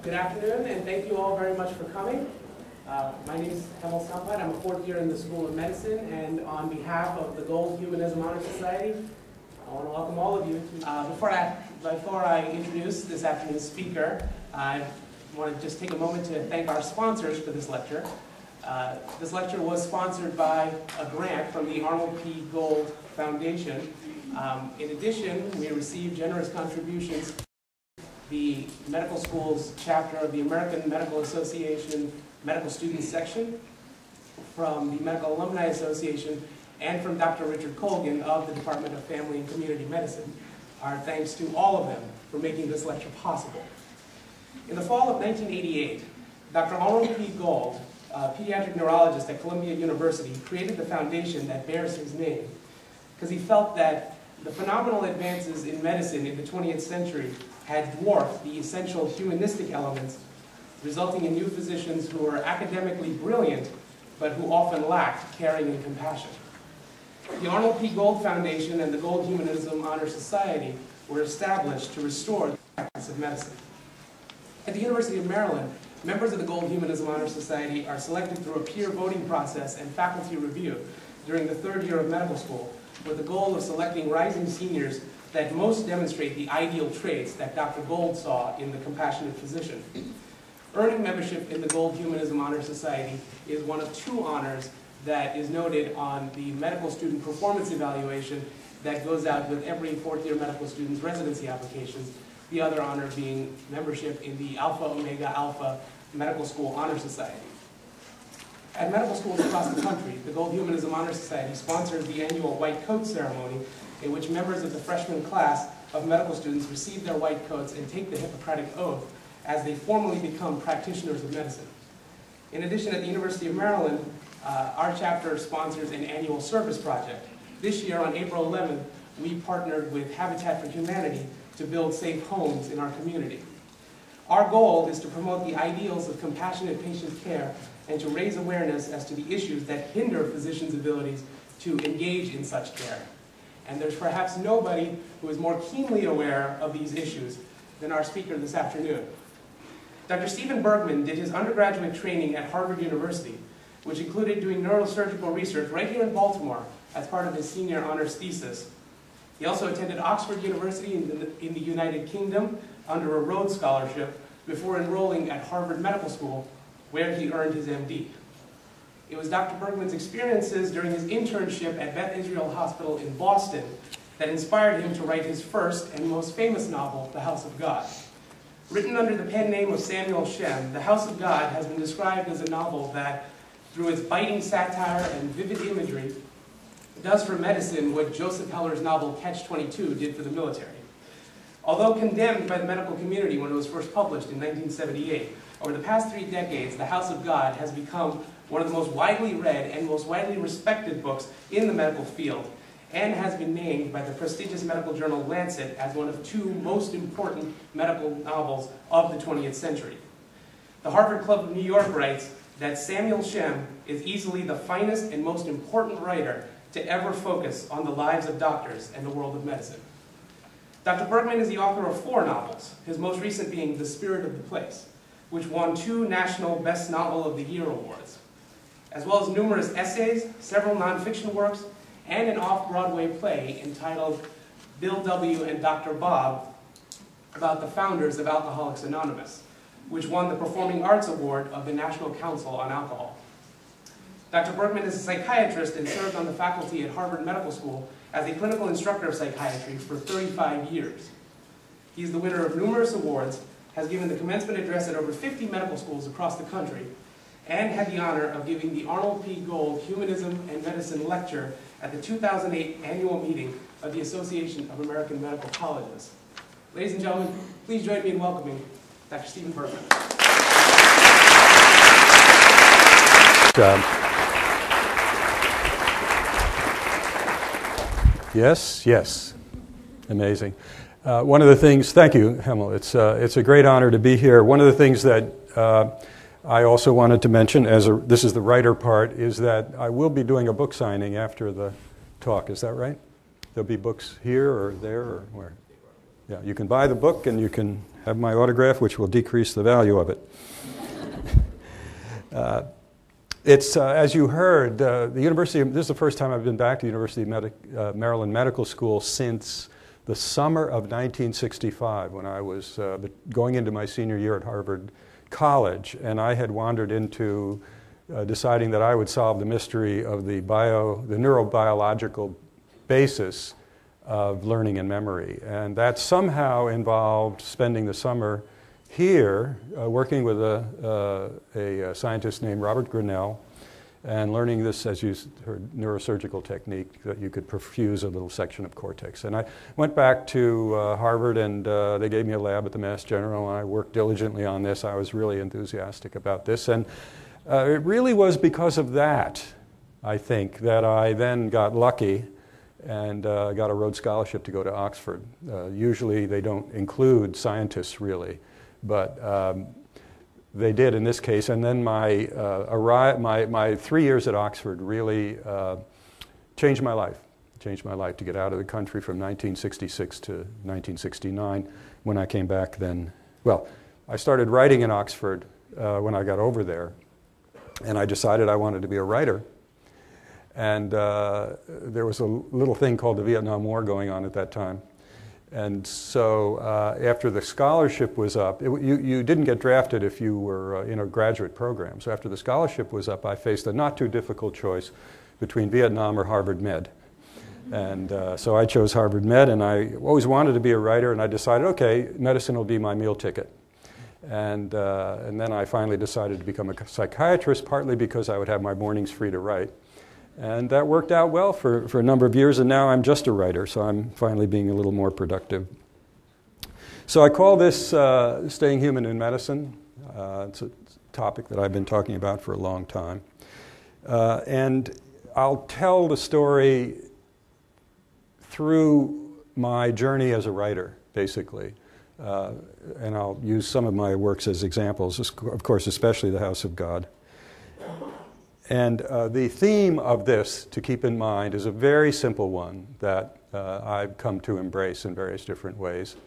Good afternoon, and thank you all very much for coming. My name is Hemal Sampad. I'm a fourth year in the School of Medicine, and on behalf of the Gold Humanism Honor Society, I want to welcome all of you. Before I introduce this afternoon's speaker, I want to just take a moment to thank our sponsors for this lecture. This lecture was sponsored by a grant from the Arnold P. Gold Foundation. In addition, we received generous contributions from the medical schools chapter of the American Medical Association Medical Students Section, from the Medical Alumni Association, and from Dr. Richard Colgan of the Department of Family and Community Medicine. Our thanks to all of them for making this lecture possible. In the fall of 1988, Dr. Arnold P. Gold, a pediatric neurologist at Columbia University, created the foundation that bears his name because he felt that the phenomenal advances in medicine in the 20th century had dwarfed the essential humanistic elements, resulting in new physicians who were academically brilliant, but who often lacked caring and compassion. The Arnold P. Gold Foundation and the Gold Humanism Honor Society were established to restore the practice of medicine. At the University of Maryland, members of the Gold Humanism Honor Society are selected through a peer voting process and faculty review during the third year of medical school, with the goal of selecting rising seniors that most demonstrate the ideal traits that Dr. Gold saw in the compassionate physician. Earning membership in the Gold Humanism Honor Society is one of two honors that is noted on the medical student performance evaluation that goes out with every fourth-year medical student's residency applications, the other honor being membership in the Alpha Omega Alpha Medical School Honor Society. At medical schools across the country, the Gold Humanism Honor Society sponsors the annual white coat ceremony in which members of the freshman class of medical students receive their white coats and take the Hippocratic Oath as they formally become practitioners of medicine. In addition, at the University of Maryland, our chapter sponsors an annual service project. This year, on April 11th, we partnered with Habitat for Humanity to build safe homes in our community. Our goal is to promote the ideals of compassionate patient care and to raise awareness as to the issues that hinder physicians' abilities to engage in such care. And there's perhaps nobody who is more keenly aware of these issues than our speaker this afternoon. Dr. Steven Bergman did his undergraduate training at Harvard University, which included doing neurosurgical research right here in Baltimore as part of his senior honors thesis. He also attended Oxford University in the United Kingdom under a Rhodes Scholarship before enrolling at Harvard Medical School, where he earned his MD. It was Dr. Bergman's experiences during his internship at Beth Israel Hospital in Boston that inspired him to write his first and most famous novel, The House of God. Written under the pen name of Samuel Shem, The House of God has been described as a novel that, through its biting satire and vivid imagery, does for medicine what Joseph Heller's novel Catch-22 did for the military. Although condemned by the medical community when it was first published in 1978, over the past 3 decades, The House of God has become one of the most widely read and most widely respected books in the medical field, and has been named by the prestigious medical journal Lancet as one of 2 most important medical novels of the 20th century. The Harvard Club of New York writes that Samuel Shem is easily the finest and most important writer to ever focus on the lives of doctors and the world of medicine. Dr. Bergman is the author of 4 novels, his most recent being The Spirit of the Place, which won 2 National Best Novel of the Year awards, as well as numerous essays, several nonfiction works, and an off-Broadway play entitled Bill W. and Dr. Bob, about the founders of Alcoholics Anonymous, which won the Performing Arts Award of the National Council on Alcohol. Dr. Bergman is a psychiatrist and served on the faculty at Harvard Medical School as a clinical instructor of psychiatry for 35 years. He is the winner of numerous awards, has given the commencement address at over 50 medical schools across the country, and had the honor of giving the Arnold P. Gold Humanism and Medicine Lecture at the 2008 annual meeting of the Association of American Medical Colleges. Ladies and gentlemen, please join me in welcoming Dr. Steven Bergman. Yes, yes. Amazing. One of the things, thank you, Hemal. It's a great honor to be here. One of the things that I also wanted to mention, this is the writer part, is that I will be doing a book signing after the talk. Is that right? There'll be books here or there or where? Yeah, you can buy the book and you can have my autograph, which will decrease the value of it. It's, as you heard, the university, this is the first time I've been back to the University of Maryland Medical School since the summer of 1965, when I was going into my senior year at Harvard College, and I had wandered into deciding that I would solve the mystery of the neurobiological basis of learning and memory. And that somehow involved spending the summer here working with a scientist named Robert Grinnell and learning this, as you heard, neurosurgical technique that you could perfuse a little section of cortex. And I went back to Harvard, and they gave me a lab at the Mass General, and I worked diligently on this. I was really enthusiastic about this. And it really was because of that, I think, that I then got lucky and got a Rhodes Scholarship to go to Oxford. Usually they don't include scientists, really, but they did in this case. And then my 3 years at Oxford really changed my life. Changed my life to get out of the country from 1966 to 1969. When I came back then, well, I started writing in Oxford when I got over there, and I decided I wanted to be a writer. And there was a little thing called the Vietnam War going on at that time. And so after the scholarship was up, you didn't get drafted if you were in a graduate program. So after the scholarship was up, I faced a not too difficult choice between Vietnam or Harvard Med. And so I chose Harvard Med, and I always wanted to be a writer, and I decided, okay, medicine will be my meal ticket. And then I finally decided to become a psychiatrist, partly because I would have my mornings free to write. And that worked out well for a number of years, and now I'm just a writer, so I'm finally being a little more productive. So I call this Staying Human in Medicine. It's a topic that I've been talking about for a long time. And I'll tell the story through my journey as a writer, basically. And I'll use some of my works as examples, of course, especially The House of God. And the theme of this, to keep in mind, is a very simple one that I've come to embrace in various different ways,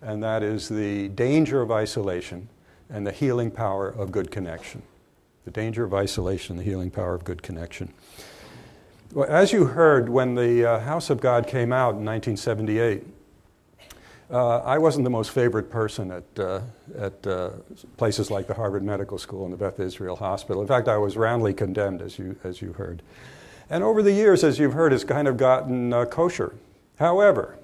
and that is the danger of isolation and the healing power of good connection. The danger of isolation, the healing power of good connection. Well, as you heard, when the House of God came out in 1978, I wasn't the most favorite person at places like the Harvard Medical School and the Beth Israel Hospital. In fact, I was roundly condemned, as you heard. And over the years, as you've heard, it's kind of gotten kosher. However,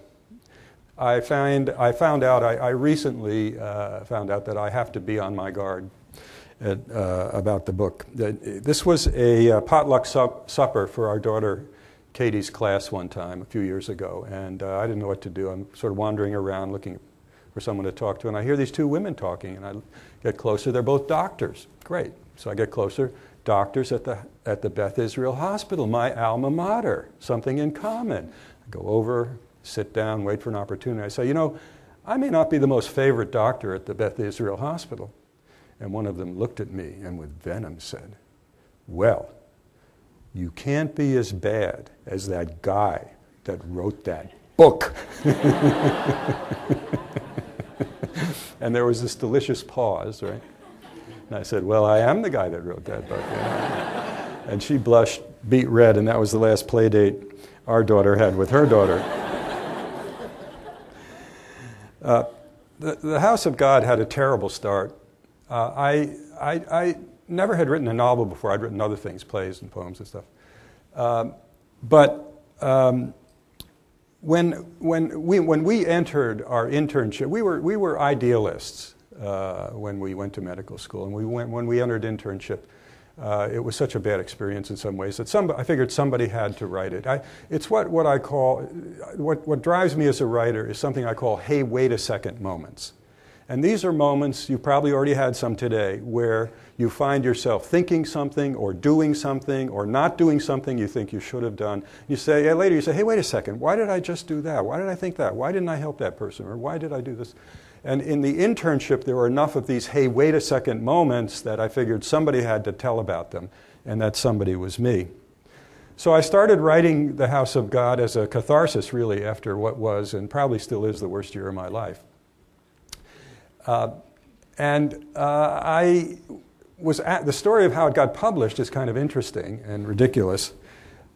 I recently found out that I have to be on my guard about the book. This was a potluck supper for our daughter Katie's class one time a few years ago, and I didn't know what to do. I'm sort of wandering around looking for someone to talk to, and I hear these two women talking, and I get closer. They're both doctors. Great. So I get closer. Doctors at the Beth Israel Hospital, my alma mater, something in common. I go over, sit down, wait for an opportunity. I say, you know, I may not be the most favorite doctor at the Beth Israel Hospital. And one of them looked at me and with venom said, well, you can't be as bad as that guy that wrote that book. And there was this delicious pause, right? And I said, well, I am the guy that wrote that book. And she blushed, beet red, and that was the last play date our daughter had with her daughter. The House of God had a terrible start. I never had written a novel before. I'd written other things, plays and poems and stuff. But when we entered our internship, we were idealists when we went to medical school, and when we entered internship, it was such a bad experience in some ways that I figured somebody had to write it. It's what I call, what drives me as a writer is something I call, hey, wait a second moments. And these are moments, you probably already had some today, where you find yourself thinking something or doing something or not doing something you think you should have done. You say, later you say, hey, wait a second, why did I just do that? Why did I think that? Why didn't I help that person? Or why did I do this? And in the internship, there were enough of these, hey, wait a second moments that I figured somebody had to tell about them, and that somebody was me. So I started writing The House of God as a catharsis, really, after what was, and probably still is, the worst year of my life. The story of how it got published is kind of interesting and ridiculous.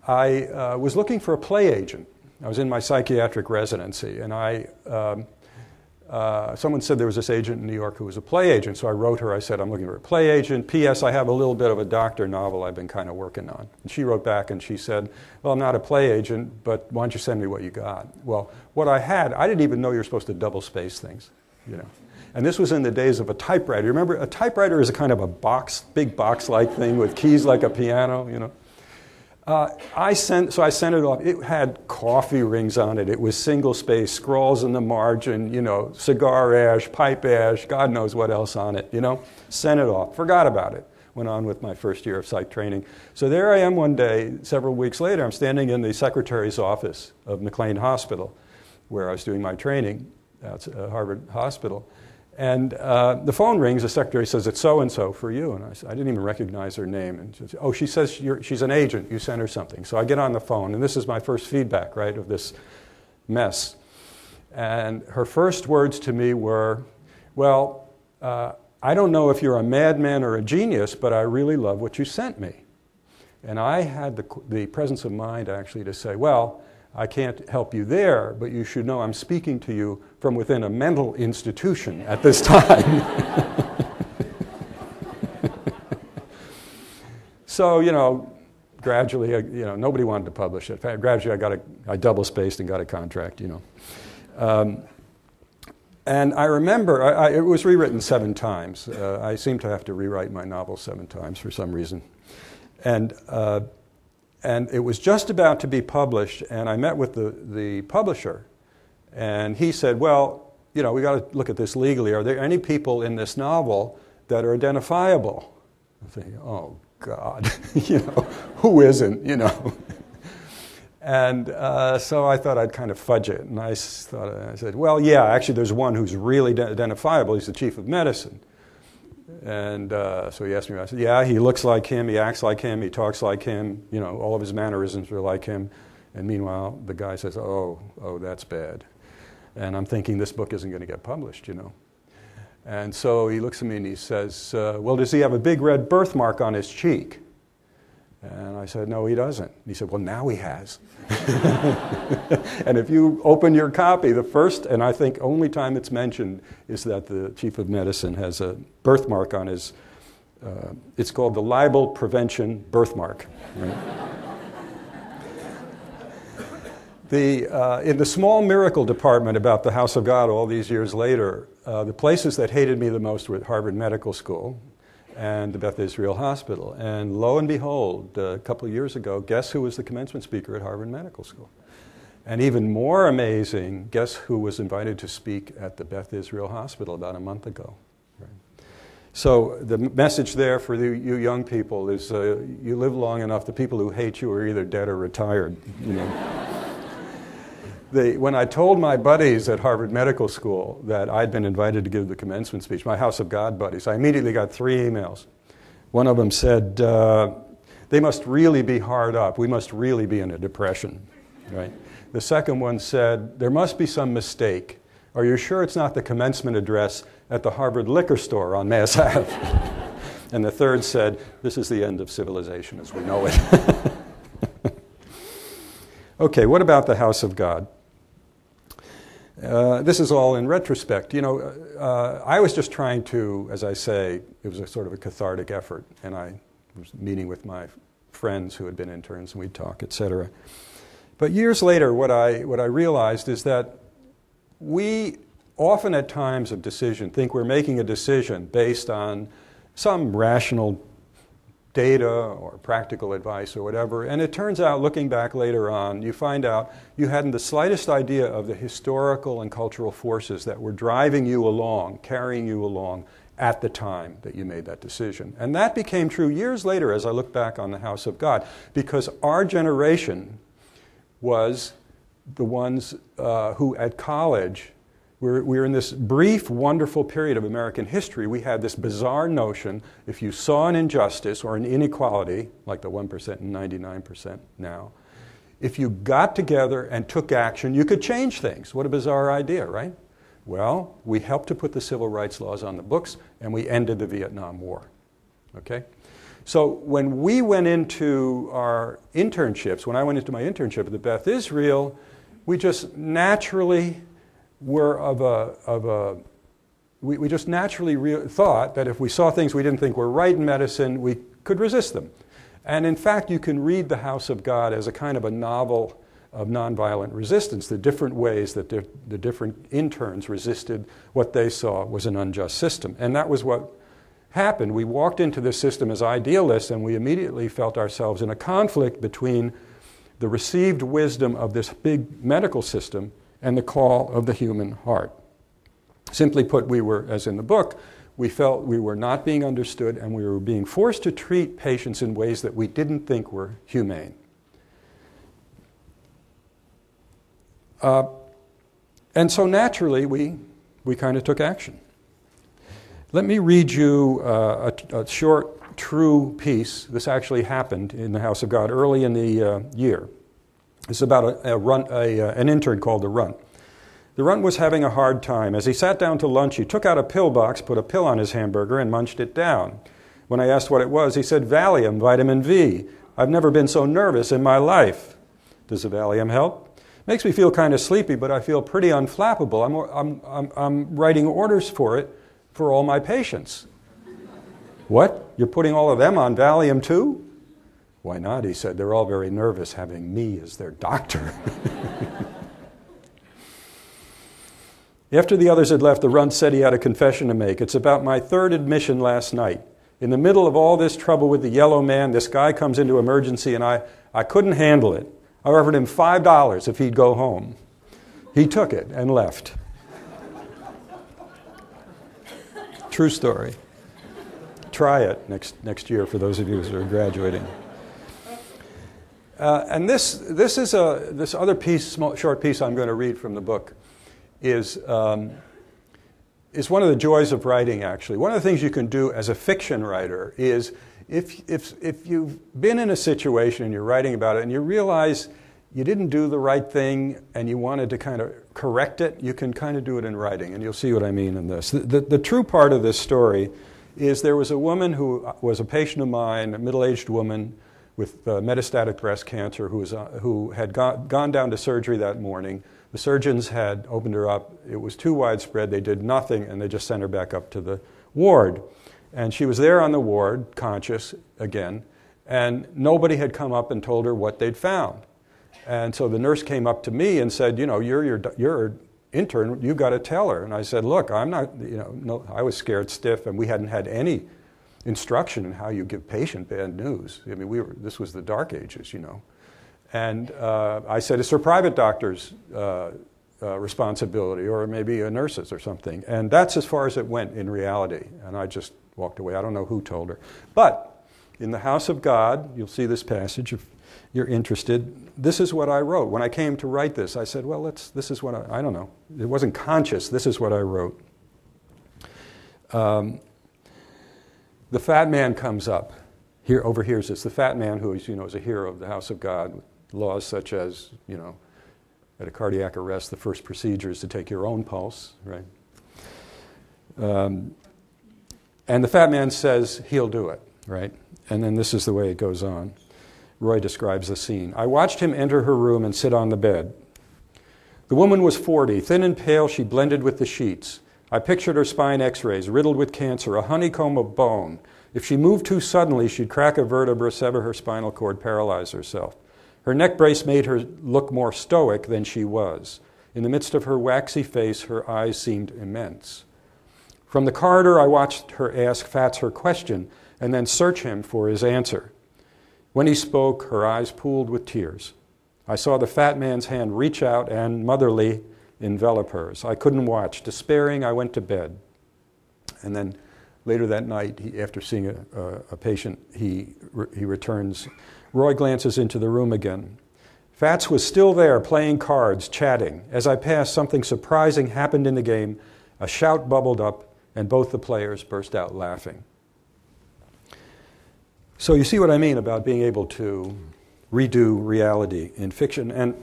I was looking for a play agent. I was in my psychiatric residency, and someone said there was this agent in New York who was a play agent, so I wrote her. I said, I'm looking for a play agent. P.S. I have a little bit of a doctor novel I've been kind of working on. And she wrote back and she said, well, I'm not a play agent, but why don't you send me what you got? Well, what I had, I didn't even know you're supposed to double space things, you know. And this was in the days of a typewriter. Remember, a typewriter is a kind of a box, big box-like thing with keys like a piano, you know. I sent it off. It had coffee rings on it. It was single space, scrawls in the margin, you know, cigar ash, pipe ash, God knows what else on it, you know. Sent it off. Forgot about it. Went on with my first year of psych training. So there I am one day, several weeks later, I'm standing in the secretary's office of McLean Hospital, where I was doing my training at Harvard Hospital. And the phone rings, the secretary says, it's so-and-so for you. And I didn't even recognize her name. And she says, oh, she says she's an agent. You sent her something. So I get on the phone, and this is my first feedback, right, of this mess. And her first words to me were, well, I don't know if you're a madman or a genius, but I really love what you sent me. And I had the presence of mind, actually, to say, well, I can't help you there, but you should know I'm speaking to you from within a mental institution at this time. So, you know, gradually, you know, nobody wanted to publish it. Gradually, I double-spaced and got a contract, you know. And I remember, it was rewritten 7 times. I seem to have to rewrite my novel 7 times for some reason. And it was just about to be published, and I met with the publisher, and he said, well, you know, we got to look at this legally. Are there any people in this novel that are identifiable? I'm thinking, oh, God, you know, who isn't, you know? And so I thought I'd kind of fudge it, and I said, well, yeah, actually there's one who's really identifiable. He's the chief of medicine. And so he asked me, I said, yeah, he looks like him, he acts like him, he talks like him, you know, all of his mannerisms are like him. And meanwhile, the guy says, oh, that's bad. And I'm thinking this book isn't going to get published, you know. And so he looks at me and he says, well, does he have a big red birthmark on his cheek? And I said, no, he doesn't. He said, well, now he has. And if you open your copy, the first, and I think only time it's mentioned, is that the chief of medicine has a birthmark on his, it's called the libel prevention birthmark. Right? In the small miracle department about the House of God all these years later, the places that hated me the most were at Harvard Medical School and the Beth Israel Hospital. And lo and behold, a couple of years ago, guess who was the commencement speaker at Harvard Medical School? And even more amazing, guess who was invited to speak at the Beth Israel Hospital about a month ago? Right. So the message there for you young people is you live long enough, the people who hate you are either dead or retired. You know? When I told my buddies at Harvard Medical School that I'd been invited to give the commencement speech, my House of God buddies, I immediately got 3 emails. One of them said, they must really be hard up. We must really be in a depression. Right? The second one said, there must be some mistake. Are you sure it's not the commencement address at the Harvard liquor store on Mass Ave? And the third said, this is the end of civilization as we know it. Okay, what about the House of God? This is all in retrospect. You know, I was just trying to, as I say, it was a sort of a cathartic effort, and I was meeting with my friends who had been interns, and we'd talk, etc. But years later, what I realized is that we often at times of decision think we're making a decision based on some rational data or practical advice or whatever, and it turns out, looking back later on, you find out you hadn't the slightest idea of the historical and cultural forces that were driving you along, carrying you along at the time that you made that decision. And that became true years later as I look back on the House of God, because our generation was the ones who at college we're in this brief, wonderful period of American history. We had this bizarre notion, if you saw an injustice or an inequality, like the 1% and 99% now, if you got together and took action, you could change things. What a bizarre idea, right? Well, we helped to put the civil rights laws on the books, and we ended the Vietnam War. Okay? So when we went into our internships, when I went into my internship at the Beth Israel, we just naturally were we just naturally thought that if we saw things we didn't think were right in medicine, we could resist them. And in fact, you can read The House of God as a kind of a novel of nonviolent resistance, the different ways that the different interns resisted what they saw was an unjust system. And that was what happened. We walked into this system as idealists, and we immediately felt ourselves in a conflict between the received wisdom of this big medical system and the call of the human heart. Simply put, we were, as in the book, we felt we were not being understood, and we were being forced to treat patients in ways that we didn't think were humane. And so naturally, we kind of took action. Let me read you a short, true piece. This actually happened in the House of God early in the year. It's about an intern called the Runt. The Runt was having a hard time. As he sat down to lunch, he took out a pill box, put a pill on his hamburger, and munched it down. When I asked what it was, he said, "Valium, vitamin V. I've never been so nervous in my life." Does the Valium help? Makes me feel kind of sleepy, but I feel pretty unflappable. I'm writing orders for it for all my patients. What? You're putting all of them on Valium too? Why not? He said. They're all very nervous having me as their doctor. After the others had left, the Runt said he had a confession to make. It's about my third admission last night. In the middle of all this trouble with the yellow man, this guy comes into emergency, and I couldn't handle it. I offered him $5 if he'd go home. He took it and left. True story. Try it next year for those of you who are graduating. And this other piece, short piece I'm going to read from the book is one of the joys of writing, actually. One of the things you can do as a fiction writer is if you've been in a situation and you're writing about it and you realize you didn't do the right thing and you wanted to kind of correct it, you can kind of do it in writing, and you'll see what I mean in this. The true part of this story is there was a woman who was a patient of mine, a middle-aged woman with metastatic breast cancer who had gone down to surgery that morning. The surgeons had opened her up. It was too widespread. They did nothing, and they just sent her back up to the ward. And she was there on the ward, conscious again, and nobody had come up and told her what they'd found. And so the nurse came up to me and said, you're an intern, you've got to tell her. And I said, look, I'm not, no, I was scared stiff, and we hadn't had any instruction in how you give patient bad news. I mean, this was the dark ages, And I said, it's her private doctor's responsibility, or maybe a nurse's or something. And that's as far as it went in reality. And I just walked away. I don't know who told her. But in the House of God, you'll see this passage if you're interested. This is what I wrote. When I came to write this, I said, well, this is what I don't know. It wasn't conscious. This is what I wrote. The fat man comes up. Overhears this. The fat man who is, is a hero of the House of God. Laws such as, at a cardiac arrest, the first procedure is to take your own pulse, right? And the fat man says he'll do it, right? And then this is the way it goes on. Roy describes the scene. I watched him enter her room and sit on the bed. The woman was 40. Thin and pale, she blended with the sheets. I pictured her spine x-rays, riddled with cancer, a honeycomb of bone. If she moved too suddenly, she'd crack a vertebra, sever her spinal cord, paralyze herself. Her neck brace made her look more stoic than she was. In the midst of her waxy face, her eyes seemed immense. From the corridor, I watched her ask Fats her question and then search him for his answer. When he spoke, her eyes pooled with tears. I saw the fat man's hand reach out and, motherly, envelop hers. I couldn't watch. Despairing, I went to bed. And then later that night, after seeing a patient, he returns. Roy glances into the room again. Fats was still there, playing cards, chatting. As I passed, something surprising happened in the game. A shout bubbled up, and both the players burst out laughing. So you see what I mean about being able to redo reality in fiction. And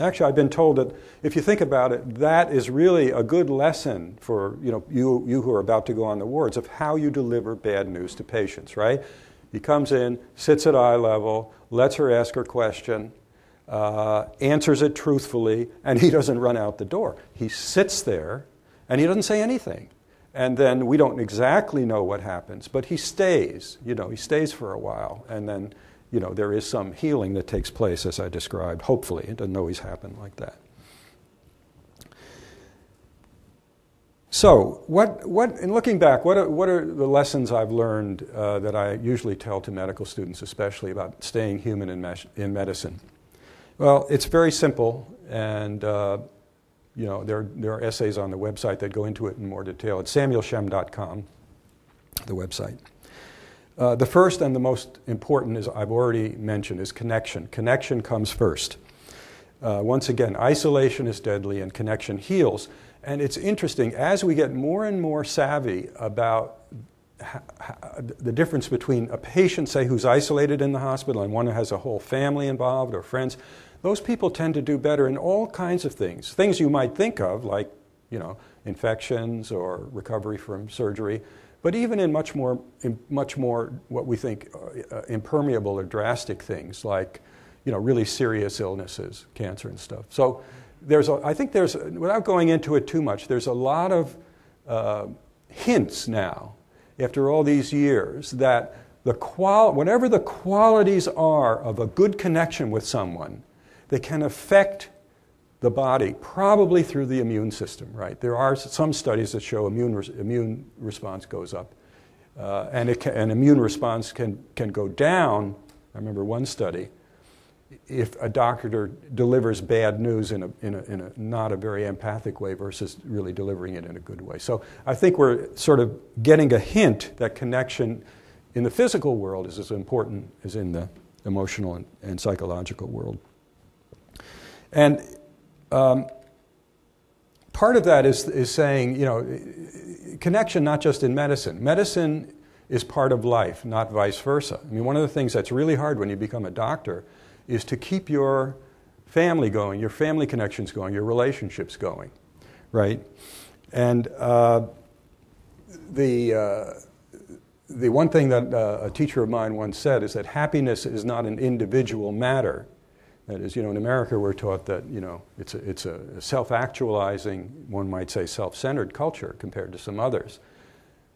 actually, I've been told that if you think about it, that is really a good lesson for you who are about to go on the wards of how you deliver bad news to patients, right? He comes in, sits at eye level, lets her ask her question, answers it truthfully, and he doesn't run out the door. He sits there, and he doesn't say anything. And then we don't exactly know what happens, but he stays. He stays for a while, and then, there is some healing that takes place, as I described. Hopefully, it doesn't always happen like that. So, in looking back, what are the lessons I've learned that I usually tell to medical students, especially about staying human in medicine? Well, it's very simple, and there are essays on the website that go into it in more detail. It's samuelshem.com, the website. The first and the most important, as I've already mentioned, is connection. Connection comes first. Once again, isolation is deadly and connection heals. And it's interesting, as we get more and more savvy about the difference between a patient, say, who's isolated in the hospital and one who has a whole family involved or friends, those people tend to do better in all kinds of things. Things you might think of, like, infections or recovery from surgery, but even in much more what we think impermeable or drastic things, like, really serious illnesses, cancer and stuff. So I think without going into it too much, there's a lot of hints now, after all these years, that whatever the qualities are of a good connection with someone, they can affect the body, probably through the immune system, right? There are some studies that show immune response goes up, and immune response can go down. I remember one study, if a doctor delivers bad news in a not a very empathic way versus really delivering it in a good way. So I think we're sort of getting a hint that connection in the physical world is as important as in the emotional and psychological world. And part of that is saying, connection not just in medicine. Medicine is part of life, not vice versa. I mean, one of the things that's really hard when you become a doctor is to keep your family going, your family connections going, your relationships going, right? And the one thing that a teacher of mine once said is that happiness is not an individual matter. That is, in America we're taught that, it's a self-actualizing, one might say self-centered culture compared to some others.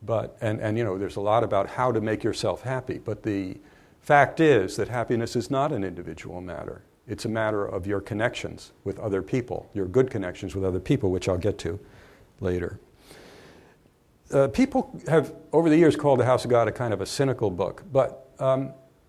But, and there's a lot about how to make yourself happy. But the fact is that happiness is not an individual matter. It's a matter of your connections with other people, your good connections with other people, which I'll get to later. People have, over the years, called The House of God a kind of a cynical book. But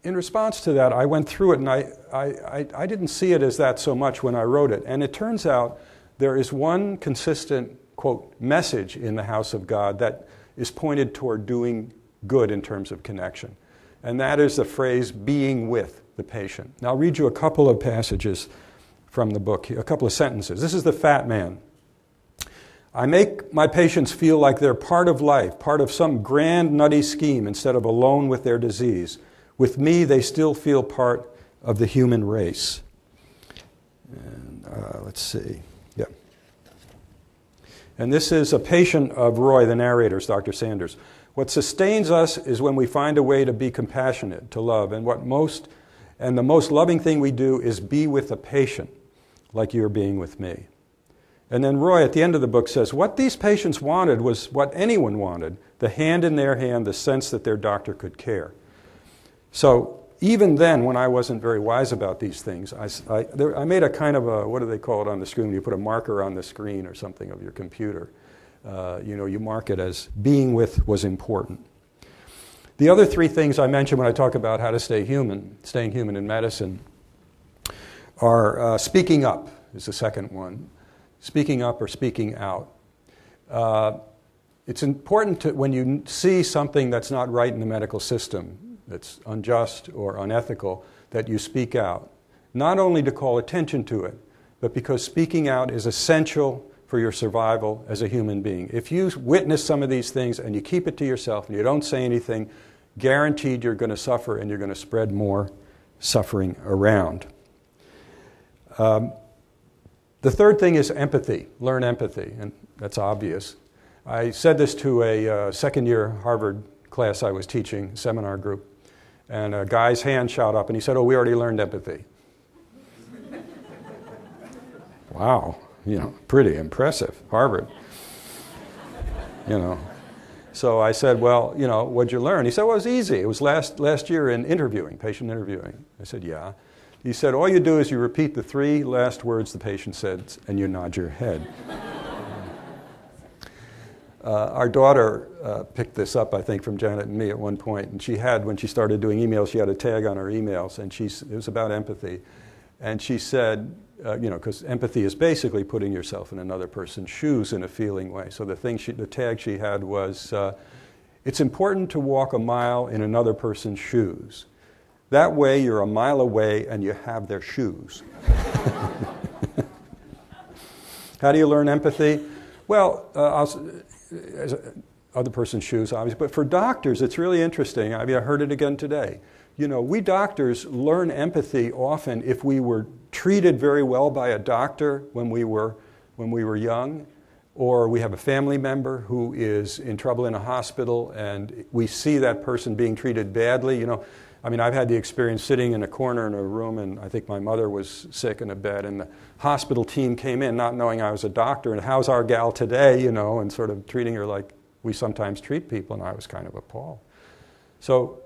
in response to that, I went through it, and I didn't see it as that so much when I wrote it. And it turns out there is one consistent, quote, message in The House of God that is pointed toward doing good in terms of connection. And that is the phrase, being with the patient. Now, I'll read you a couple of passages from the book, a couple of sentences. This is the fat man. I make my patients feel like they're part of life, part of some grand, nutty scheme instead of alone with their disease. With me, they still feel part of the human race. And let's see. Yeah. And this is a patient of Roy, the narrator's, Dr. Sanders. What sustains us is when we find a way to be compassionate, to love. And the most loving thing we do is be with the patient, like you're being with me. And then Roy, at the end of the book, says, what these patients wanted was what anyone wanted, the hand in their hand, the sense that their doctor could care. So even then, when I wasn't very wise about these things, I made a kind of a, what do they call it on the screen? You put a marker on the screen or something of your computer. You mark it as being with was important. The other three things I mentioned when I talk about how to staying human in medicine, are speaking up is the second one. Speaking up or speaking out. It's important when you see something that's not right in the medical system, that's unjust or unethical, that you speak out. not only to call attention to it, but because speaking out is essential for your survival as a human being. If you witness some of these things and you keep it to yourself and you don't say anything, guaranteed you're going to suffer and you're going to spread more suffering around. The third thing is empathy. Learn empathy, and that's obvious. I said this to a second-year Harvard class I was teaching, seminar group, and a guy's hand shot up and he said, "Oh, we already learned empathy." Wow, pretty impressive, Harvard. So I said, "Well, what'd you learn?" He said, "Well, it was easy. It was last year in interviewing, patient interviewing." I said, "Yeah." He said, "All you do is you repeat the 3 last words the patient said, and you nod your head." Our daughter picked this up, I think, from Janet and me at one point, and she had, when she started doing emails, she had a tag on her emails, and it was about empathy. And she said, because empathy is basically putting yourself in another person's shoes in a feeling way. So the tag she had was, it's important to walk a mile in another person's shoes. That way you're a mile away and you have their shoes. How do you learn empathy? Well, other person's shoes, obviously. But for doctors, it's really interesting. I heard it again today. We doctors learn empathy often if we were treated very well by a doctor when we were young, or we have a family member who is in trouble in a hospital and we see that person being treated badly. I've had the experience sitting in a corner in a room, and I think my mother was sick in a bed, and the hospital team came in not knowing I was a doctor, and "How's our gal today?" and sort of treating her like we sometimes treat people, and I was kind of appalled. So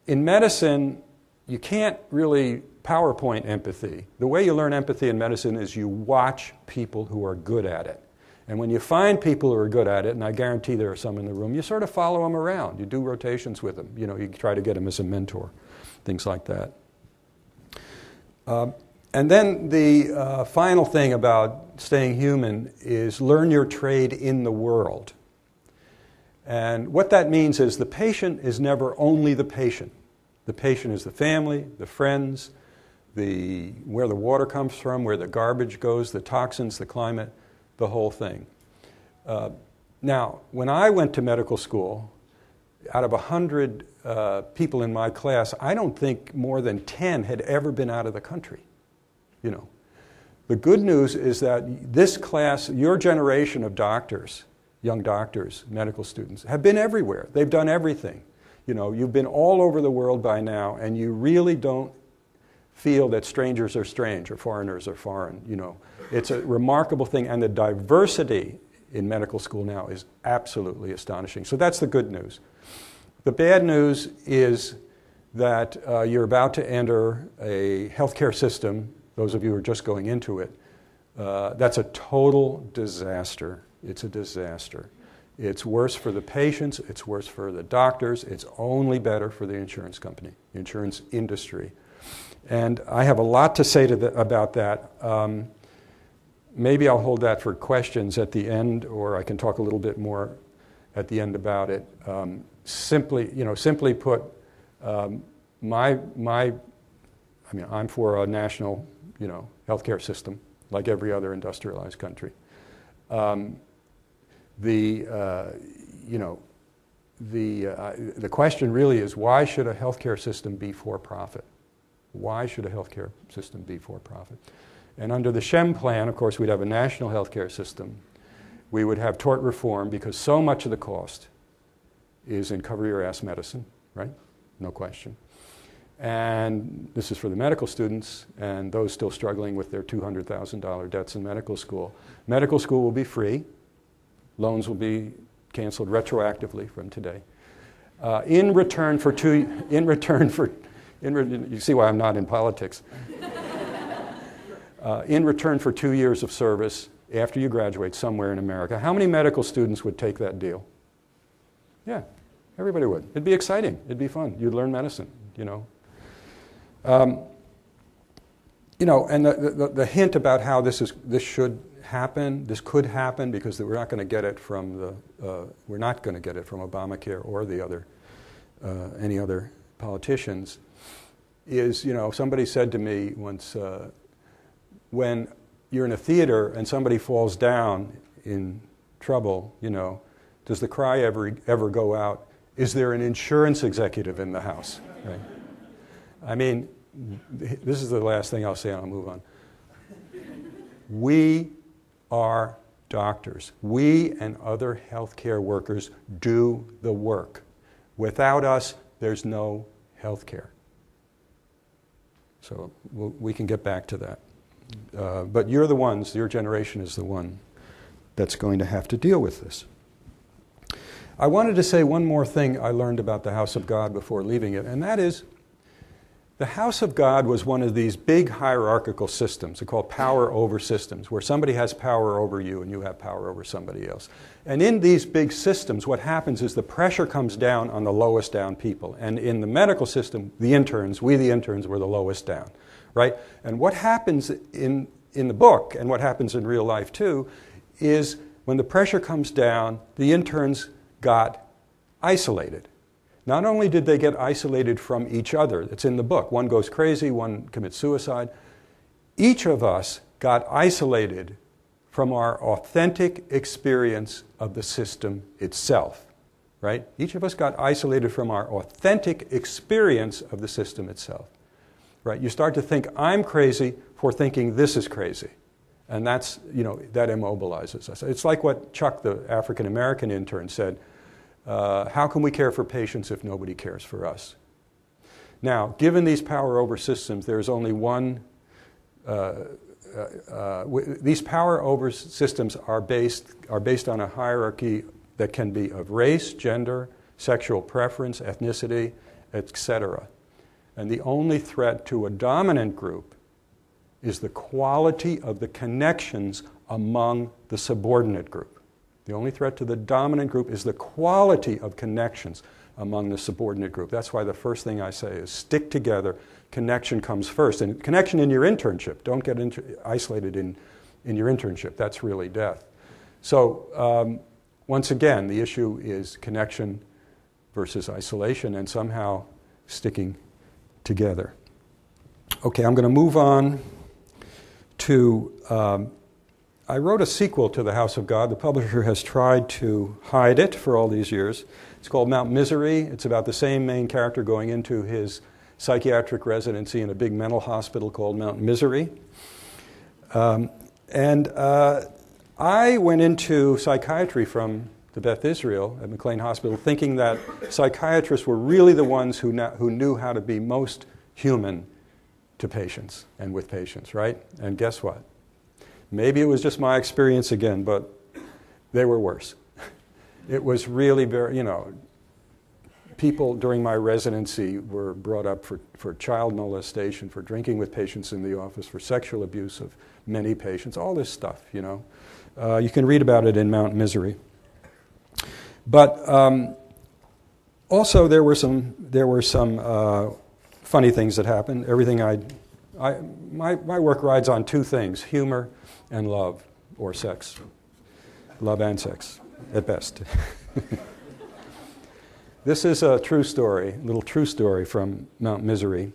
in medicine, you can't really PowerPoint empathy. The way you learn empathy in medicine is you watch people who are good at it. And when you find people who are good at it, and I guarantee there are some in the room, you sort of follow them around. You do rotations with them. You try to get them as a mentor, things like that. And then the final thing about staying human is learn your trade in the world. And what that means is the patient is never only the patient. The patient is the family, the friends, where the water comes from, where the garbage goes, the toxins, the climate, the whole thing. Now, when I went to medical school, out of 100 people in my class, I don't think more than 10 had ever been out of the country. The good news is that this class, your generation of doctors, young doctors, medical students, have been everywhere. They've done everything. You've been all over the world by now, and you really don't feel that strangers are strange or foreigners are foreign. It's a remarkable thing, and the diversity in medical school now is absolutely astonishing. So that's the good news. The bad news is that you're about to enter a healthcare system, those of you who are just going into it, that's a total disaster. It's a disaster. It's worse for the patients, it's worse for the doctors, it's only better for the insurance company, the insurance industry. And I have a lot to say about that. Maybe I'll hold that for questions at the end, or I can talk a little bit more at the end about it. Simply put, I'm for a national, healthcare system like every other industrialized country. The question really is, why should a healthcare system be for profit? Why should a healthcare system be for profit? And under the Shem plan, of course, we'd have a national healthcare system. We would have tort reform because so much of the cost is in cover-your-ass medicine, right? No question. And this is for the medical students and those still struggling with their $200,000 debts in medical school. Medical school will be free. Loans will be canceled retroactively from today. You see why I'm not in politics. In return for 2 years of service after you graduate somewhere in America, how many medical students would take that deal? Yeah, everybody would. It'd be exciting. It'd be fun. You'd learn medicine, and the hint about how this should happen, this could happen, because we're not going to get it from Obamacare or any other politicians. is, somebody said to me once, when you're in a theater and somebody falls down in trouble, does the cry ever go out, is there an insurance executive in the house? Right? I mean, this is the last thing I'll say and I'll move on. We are doctors. We and other healthcare workers do the work. Without us, there's no healthcare. So we can get back to that. But your generation is the one that's going to have to deal with this. I wanted to say one more thing I learned about the House of God before leaving it, and that is the House of God was one of these big hierarchical systems. They're called power over systems, where somebody has power over you and you have power over somebody else. And in these big systems, what happens is the pressure comes down on the lowest down people. And in the medical system, the interns were the lowest down, right? And what happens in the book, and what happens in real life too, is when the pressure comes down, the interns got isolated. Not only did they get isolated from each other, it's in the book, one goes crazy, one commits suicide, each of us got isolated from our authentic experience of the system itself, right? Each of us got isolated from our authentic experience of the system itself, right? You start to think, I'm crazy for thinking this is crazy. And that's, that immobilizes us. It's like what Chuck, the African-American intern, said, how can we care for patients if nobody cares for us? Now, given these power over systems, there's only one. These power over systems are based on a hierarchy that can be of race, gender, sexual preference, ethnicity, etc. And the only threat to a dominant group is the quality of the connections among the subordinate group. The only threat to the dominant group is the quality of connections among the subordinate group. That's why the first thing I say is stick together. Connection comes first. And connection in your internship. Don't get isolated in your internship. That's really death. So once again, the issue is connection versus isolation and somehow sticking together. Okay, I'm going to move on to... I wrote a sequel to The House of God. The publisher has tried to hide it for all these years. It's called Mount Misery. It's about the same main character going into his psychiatric residency in a big mental hospital called Mount Misery. I went into psychiatry from the Beth Israel at McLean Hospital thinking that psychiatrists were really the ones who knew how to be most human to patients and with patients, right? And guess what? Maybe it was just my experience again, but they were worse. It was really very, people during my residency were brought up for child molestation, for drinking with patients in the office, for sexual abuse of many patients, all this stuff, You can read about it in Mount Misery. But also there were some funny things that happened. Everything my work rides on two things: humor and love, or sex. Love and sex, at best. This is a true story, a little true story from Mount Misery,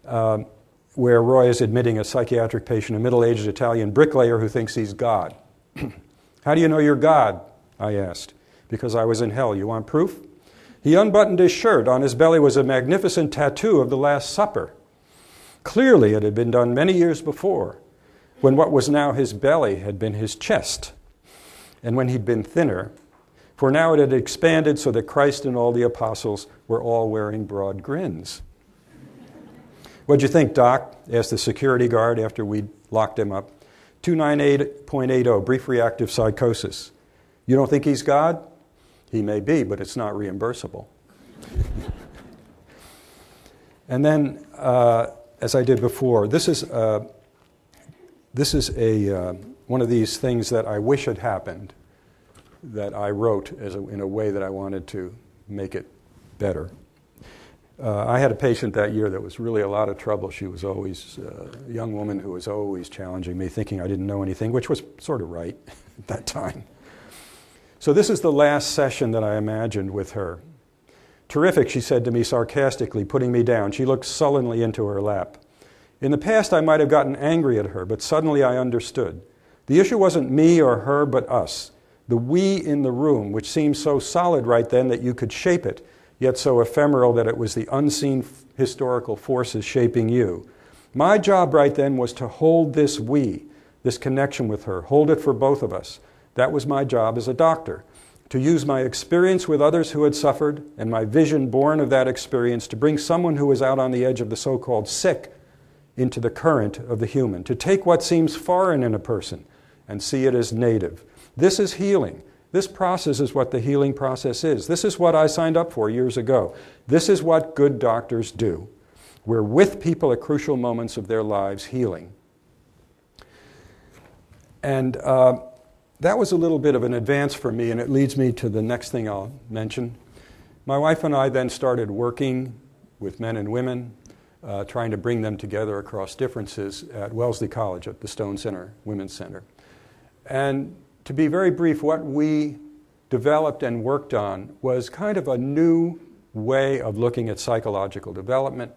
where Roy is admitting a psychiatric patient, a middle-aged Italian bricklayer who thinks he's God. How do you know you're God? I asked. Because I was in hell. You want proof? He unbuttoned his shirt. On his belly was a magnificent tattoo of the Last Supper. Clearly, it had been done many years before, when what was now his belly had been his chest, and when he'd been thinner, for now it had expanded so that Christ and all the apostles were all wearing broad grins. What'd you think, Doc? Asked the security guard after we'd locked him up. 298.80, brief reactive psychosis. You don't think he's God? He may be, but it's not reimbursable. And then, as I did before, this is one of these things that I wish had happened, that I wrote in a way that I wanted to make it better. I had a patient that year that was really a lot of trouble. She was always a young woman who was always challenging me, thinking I didn't know anything, which was sort of right at that time. So this is the last session that I imagined with her. "Terrific," she said to me sarcastically, putting me down. She looked sullenly into her lap. In the past, I might have gotten angry at her, but suddenly I understood. The issue wasn't me or her, but us. The we in the room, which seemed so solid right then that you could shape it, yet so ephemeral that it was the unseen historical forces shaping you. My job right then was to hold this we, this connection with her, hold it for both of us. That was my job as a doctor, to use my experience with others who had suffered and my vision born of that experience to bring someone who was out on the edge of the so-called sick into the current of the human, to take what seems foreign in a person and see it as native. This is healing. This process is what the healing process is. This is what I signed up for years ago. This is what good doctors do. We're with people at crucial moments of their lives healing. And that was a little bit of an advance for me, and it leads me to the next thing I'll mention. My wife and I then started working with men and women, trying to bring them together across differences at Wellesley College at the Stone Center, Women's Center. And to be very brief, what we developed and worked on was kind of a new way of looking at psychological development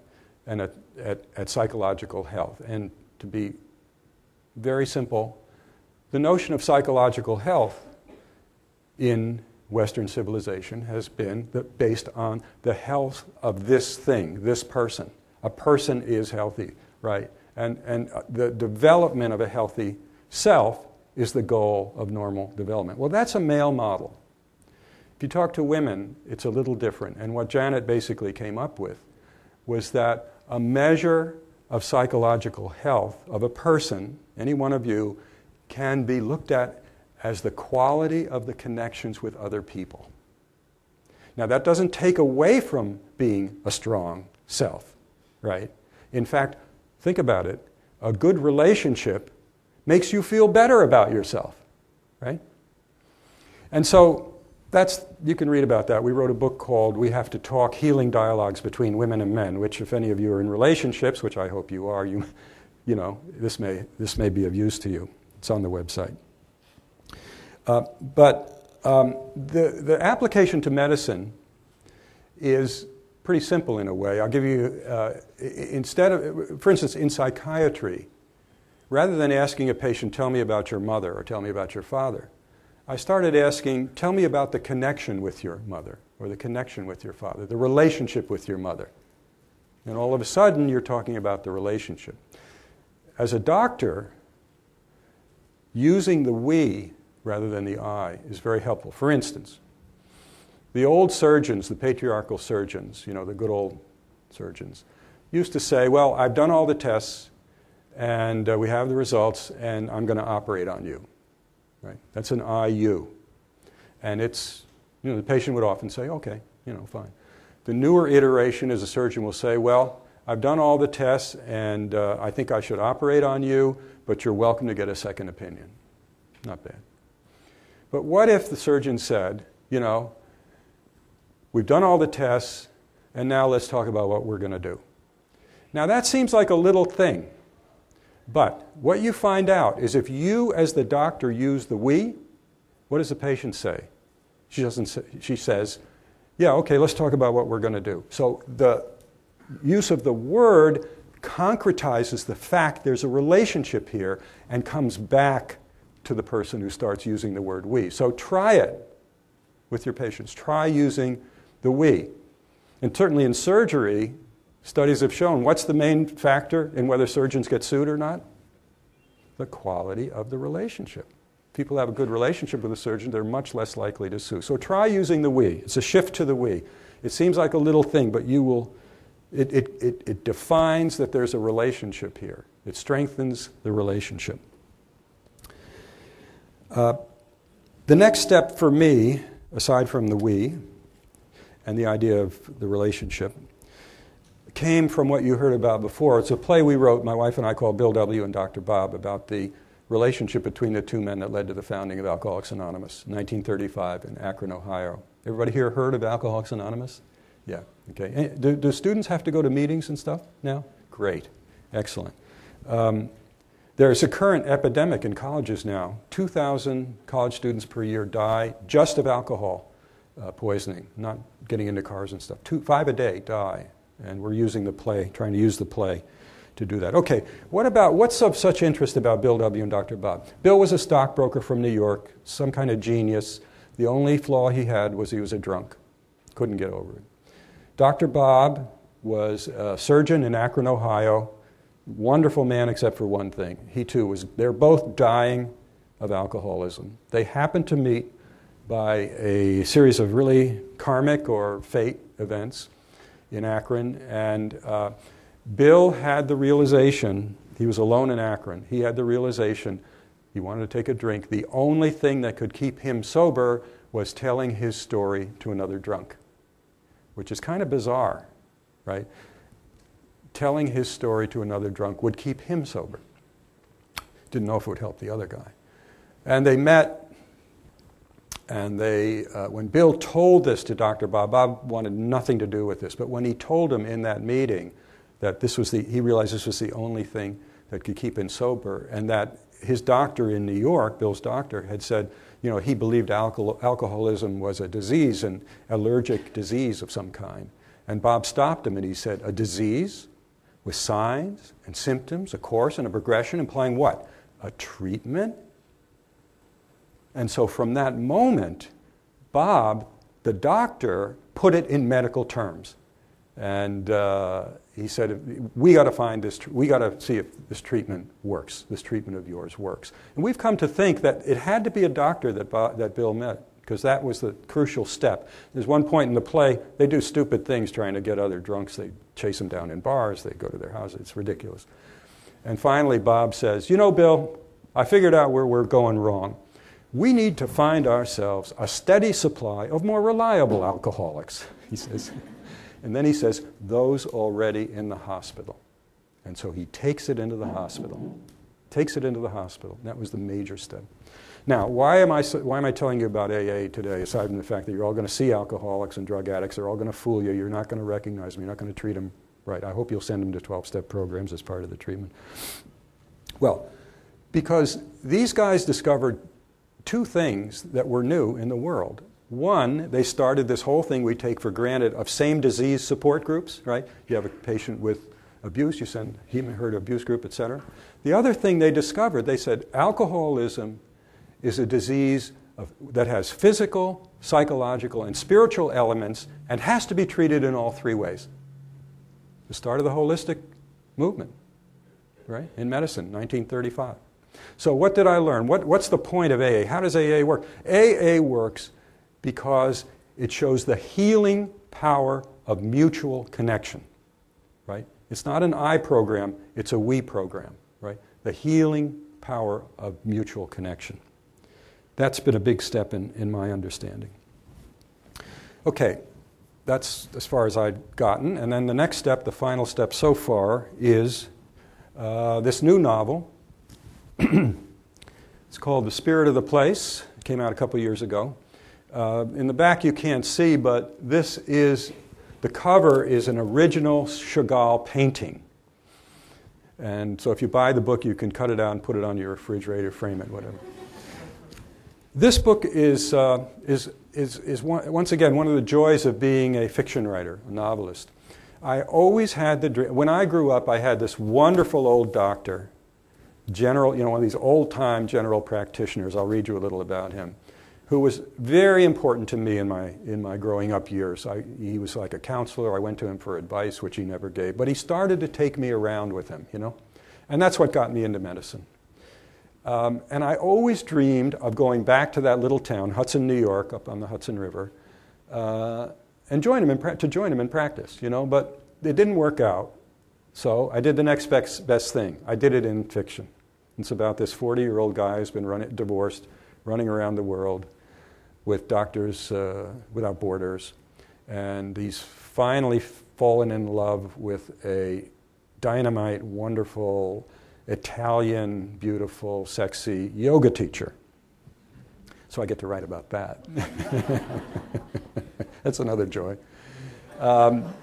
and at psychological health. And to be very simple, the notion of psychological health in Western civilization has been based on the health of this thing, this person. A person is healthy, right? And the development of a healthy self is the goal of normal development. Well, that's a male model. If you talk to women, it's a little different. And what Janet basically came up with was that a measure of psychological health of a person, any one of you, can be looked at as the quality of the connections with other people. Now, that doesn't take away from being a strong self, right? In fact, think about it. A good relationship makes you feel better about yourself, right? And so you can read about that. We wrote a book called We Have to Talk, Healing Dialogues Between Women and Men, which if any of you are in relationships, which I hope you are, you know, this may be of use to you. It's on the website. But the application to medicine is pretty simple in a way. I'll give you, for instance, in psychiatry, rather than asking a patient, tell me about your mother or tell me about your father, I started asking, tell me about the connection with your mother or the connection with your father, the relationship with your mother. And all of a sudden, you're talking about the relationship. As a doctor, using the we rather than the I is very helpful. For instance, the old surgeons, the patriarchal surgeons, you know, the good old surgeons, used to say, well, I've done all the tests, and we have the results, and I'm going to operate on you. Right? That's an I-you. And it's, you know, the patient would often say, okay, you know, fine. The newer iteration is a surgeon will say, well, I've done all the tests, and I think I should operate on you, but you're welcome to get a second opinion. Not bad. But what if the surgeon said, you know, we've done all the tests, and now let's talk about what we're going to do. Now that seems like a little thing, but what you find out is if you as the doctor use the we, what does the patient say? She says, yeah, okay, let's talk about what we're going to do. So the use of the word concretizes the fact there's a relationship here and comes back to the person who starts using the word we. So try it with your patients. Try using the we. And certainly in surgery, studies have shown what's the main factor in whether surgeons get sued or not? The quality of the relationship. If people have a good relationship with a surgeon, they're much less likely to sue. So try using the we. It's a shift to the we. It seems like a little thing, but you will. It defines that there's a relationship here. It strengthens the relationship. The next step for me, aside from the we and the idea of the relationship, came from what you heard about before. It's a play we wrote, my wife and I, called Bill W. and Dr. Bob, about the relationship between the two men that led to the founding of Alcoholics Anonymous, 1935 in Akron, Ohio. Everybody here heard of Alcoholics Anonymous? Yeah, okay. Do students have to go to meetings and stuff now? Great, excellent. There's a current epidemic in colleges now. 2,000 college students per year die just of alcohol poisoning, not getting into cars and stuff. 5 a day die, and we're using the play, trying to use the play to do that. Okay, what's of such interest about Bill W. and Dr. Bob? Bill was a stockbroker from New York, some kind of genius. The only flaw he had was he was a drunk. Couldn't get over it. Dr. Bob was a surgeon in Akron, Ohio. Wonderful man except for one thing. He too they're both dying of alcoholism. They happened to meet by a series of really karmic or fate events in Akron, and Bill had the realization, he was alone in Akron, he had the realization he wanted to take a drink. The only thing that could keep him sober was telling his story to another drunk, which is kind of bizarre, right? Telling his story to another drunk would keep him sober. Didn't know if it would help the other guy. And they met, and when Bill told this to Dr. Bob, Bob wanted nothing to do with this, but when he told him in that meeting that he realized this was the only thing that could keep him sober, and that his doctor in New York, Bill's doctor, had said, he believed alcoholism was a disease, an allergic disease of some kind. And Bob stopped him and he said, a disease with signs and symptoms, a course and a progression, implying what? A treatment? And so from that moment, Bob, the doctor, put it in medical terms. And he said, we got to see if this treatment works, this treatment of yours works. And we've come to think that it had to be a doctor that Bill met, because that was the crucial step. There's one point in the play, they do stupid things trying to get other drunks. They chase them down in bars, they go to their houses, it's ridiculous. And finally Bob says, Bill, I figured out where we're going wrong. We need to find ourselves a steady supply of more reliable alcoholics, he says. And then he says, those already in the hospital. And so he takes it into the hospital. That was the major step. Now, why am I telling you about AA today, aside from the fact that you're all going to see alcoholics and drug addicts, they're all going to fool you, you're not going to recognize them, you're not going to treat them right. I hope you'll send them to 12-step programs as part of the treatment. Well, because these guys discovered two things that were new in the world. One, they started this whole thing we take for granted of same disease support groups, right? You have a patient with abuse, you send him or her to abuse group, etc. The other thing they discovered, they said alcoholism is a disease that has physical, psychological, and spiritual elements and has to be treated in all three ways. The start of the holistic movement, right, in medicine, 1935. So what did I learn? What's the point of AA? How does AA work? AA works because it shows the healing power of mutual connection, right? It's not an I program, it's a we program, right? The healing power of mutual connection. That's been a big step in my understanding. Okay, that's as far as I'd gotten. And then the next step, the final step so far, is this new novel. It's called The Spirit of the Place. It came out a couple years ago. In the back you can't see, but the cover is an original Chagall painting. And so if you buy the book, you can cut it out and put it on your refrigerator, frame it, whatever. This book is once again one of the joys of being a fiction writer, a novelist. I always had the dream. When I grew up, I had this wonderful old doctor, one of these old-time general practitioners. I'll read you a little about him, who was very important to me in my growing up years. He was like a counselor. I went to him for advice, which he never gave. But he started to take me around with him, And that's what got me into medicine. And I always dreamed of going back to that little town, Hudson, New York, up on the Hudson River, and join him in practice, But it didn't work out. So I did the next best thing. I did it in fiction. It's about this 40-year-old guy who's been divorced, running around the world with Doctors Without Borders. And he's finally fallen in love with a dynamite, wonderful, Italian, beautiful, sexy yoga teacher. So I get to write about that. That's another joy. And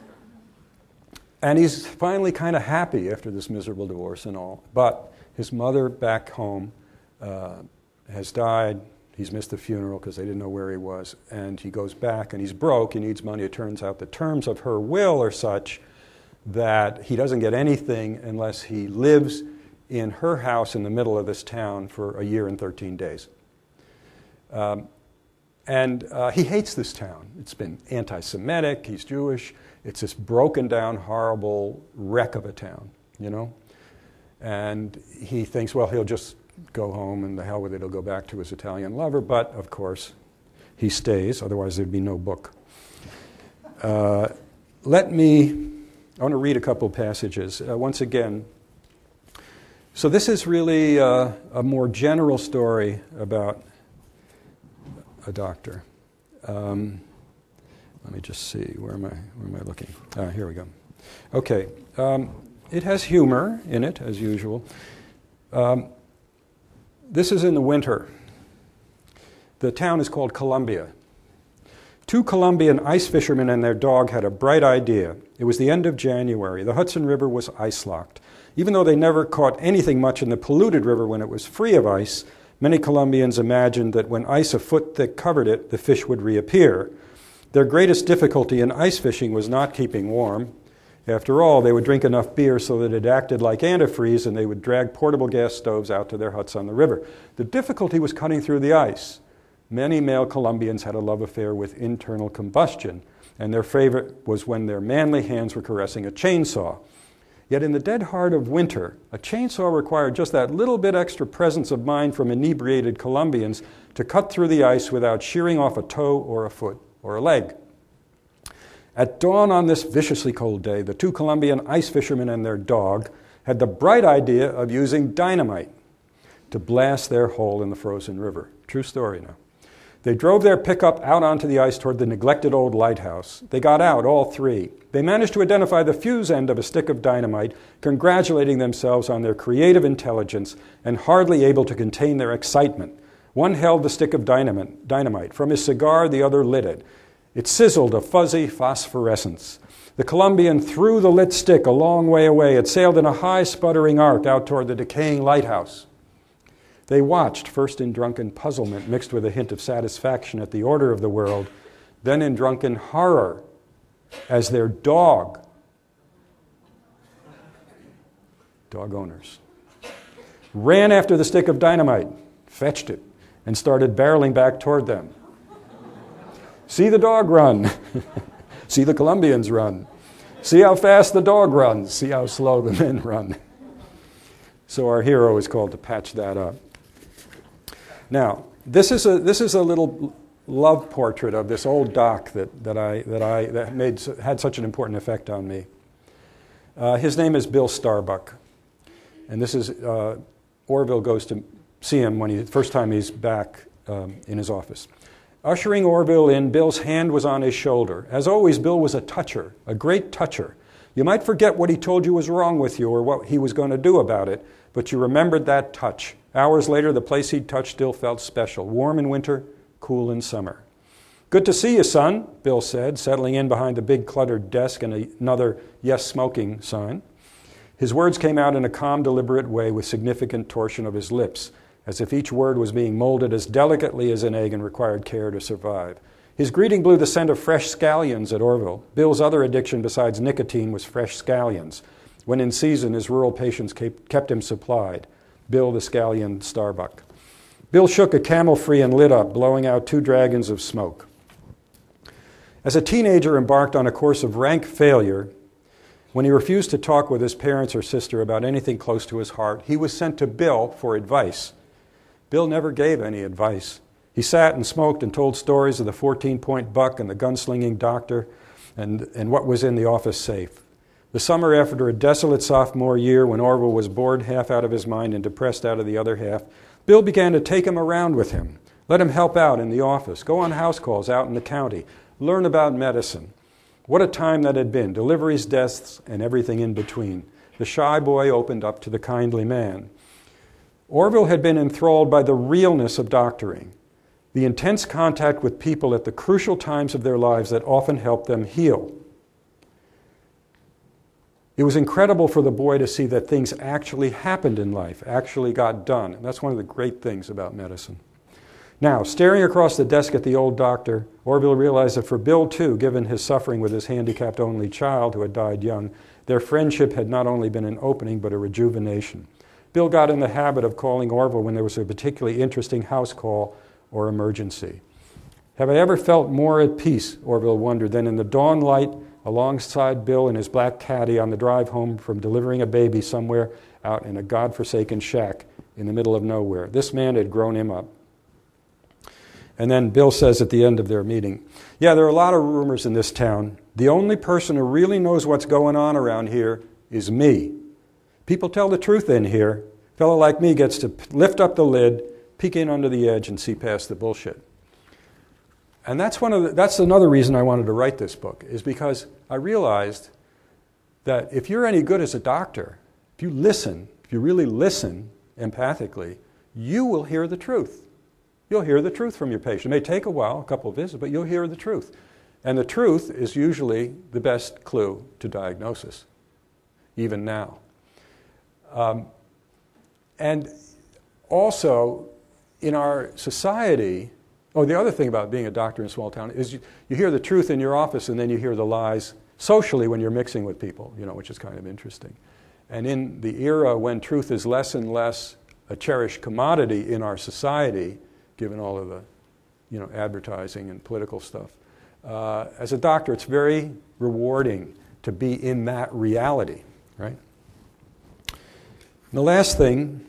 he's finally kind of happy after this miserable divorce and all. But his mother back home has died. He's missed the funeral because they didn't know where he was. And he goes back, and he's broke. He needs money. It turns out the terms of her will are such that he doesn't get anything unless he lives in her house in the middle of this town for a year and 13 days. He hates this town. It's been anti-Semitic. He's Jewish. It's this broken down, horrible wreck of a town, you know? And he thinks, well, he'll just go home and the hell with it, he'll go back to his Italian lover. But, of course, he stays. Otherwise, there'd be no book. I want to read a couple passages. Once again, so this is really a more general story about a doctor. Let me just see. Where am I looking? Here we go. Okay. It has humor in it, as usual. This is in the winter. The town is called Columbia. 2 Colombian ice fishermen and their dog had a bright idea. It was the end of January. The Hudson River was ice-locked. Even though they never caught anything much in the polluted river when it was free of ice, many Colombians imagined that when ice a foot thick covered it, the fish would reappear. Their greatest difficulty in ice fishing was not keeping warm. After all, they would drink enough beer so that it acted like antifreeze, and they would drag portable gas stoves out to their huts on the river. The difficulty was cutting through the ice. Many male Colombians had a love affair with internal combustion, and their favorite was when their manly hands were caressing a chainsaw. Yet in the dead heart of winter, a chainsaw required just that little bit extra presence of mind from inebriated Colombians to cut through the ice without shearing off a toe or a foot or a leg. At dawn on this viciously cold day, the 2 Colombian ice fishermen and their dog had the bright idea of using dynamite to blast their hole in the frozen river. True story now. They drove their pickup out onto the ice toward the neglected old lighthouse. They got out, all 3. They managed to identify the fuse end of a stick of dynamite, congratulating themselves on their creative intelligence and hardly able to contain their excitement. One held the stick of dynamite. From his cigar, the other lit it. It sizzled a fuzzy phosphorescence. The Colombian threw the lit stick a long way away. It sailed in a high, sputtering arc out toward the decaying lighthouse. They watched, first in drunken puzzlement mixed with a hint of satisfaction at the order of the world, then in drunken horror as their dog owners, ran after the stick of dynamite, fetched it, and started barreling back toward them. See the dog run. See the Colombians run. See how fast the dog runs. See how slow the men run. So our hero is called to patch that up. Now, this is a little love portrait of this old doc that had such an important effect on me. His name is Bill Starbuck, and this is Orville goes to see him first time he's back in his office. Ushering Orville in, Bill's hand was on his shoulder. As always, Bill was a toucher, a great toucher. You might forget what he told you was wrong with you or what he was going to do about it, but you remembered that touch. Hours later, the place he'd touched still felt special, warm in winter, cool in summer. Good to see you, son, Bill said, settling in behind the big cluttered desk and another yes smoking sign. His words came out in a calm, deliberate way with significant torsion of his lips, as if each word was being molded as delicately as an egg and required care to survive. His greeting blew the scent of fresh scallions at Orville. Bill's other addiction besides nicotine was fresh scallions. When in season, his rural patients kept him supplied. Bill the Scallion Starbuck. Bill shook a Camel Free and lit up, blowing out 2 dragons of smoke. As a teenager embarked on a course of rank failure, when he refused to talk with his parents or sister about anything close to his heart, he was sent to Bill for advice. Bill never gave any advice. He sat and smoked and told stories of the 14-point buck and the gunslinging doctor and what was in the office safe. The summer after a desolate sophomore year, when Orville was bored half out of his mind and depressed out of the other half, Bill began to take him around with him, let him help out in the office, go on house calls out in the county, learn about medicine. What a time that had been, deliveries, deaths, and everything in between. The shy boy opened up to the kindly man. Orville had been enthralled by the realness of doctoring, the intense contact with people at the crucial times of their lives that often helped them heal. It was incredible for the boy to see that things actually happened in life, actually got done. And that's one of the great things about medicine. Now, staring across the desk at the old doctor, Orville realized that for Bill, too, given his suffering with his handicapped only child who had died young, their friendship had not only been an opening but a rejuvenation. Bill got in the habit of calling Orville when there was a particularly interesting house call or emergency. Have I ever felt more at peace, Orville wondered, than in the dawn light alongside Bill in his black caddy on the drive home from delivering a baby somewhere out in a godforsaken shack in the middle of nowhere. This man had grown him up. And then Bill says at the end of their meeting, yeah, there are a lot of rumors in this town. The only person who really knows what's going on around here is me. People tell the truth in here. A fellow like me gets to lift up the lid, peek in under the edge, and see past the bullshit. And that's another reason I wanted to write this book, is because I realized that if you're any good as a doctor, if you really listen empathically, you will hear the truth. You'll hear the truth from your patient. It may take a while, a couple of visits, but you'll hear the truth. And the truth is usually the best clue to diagnosis, even now. And also, in our society, the other thing about being a doctor in a small town is you hear the truth in your office and then you hear the lies socially when you're mixing with people, which is kind of interesting. And in the era when truth is less and less a cherished commodity in our society, given all of the advertising and political stuff, as a doctor, it's very rewarding to be in that reality, right? And the last thing,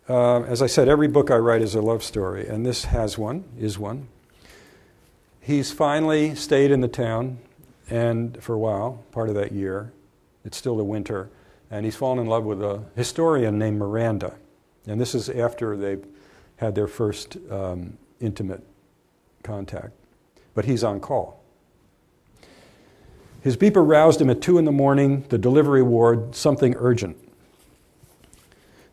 as I said, every book I write is a love story, and this is one. He's finally stayed in the town, and for a while, part of that year, it's still the winter, and he's fallen in love with a historian named Miranda. And this is after they've had their first intimate contact. But he's on call. His beeper roused him at 2 a.m, the delivery ward, something urgent.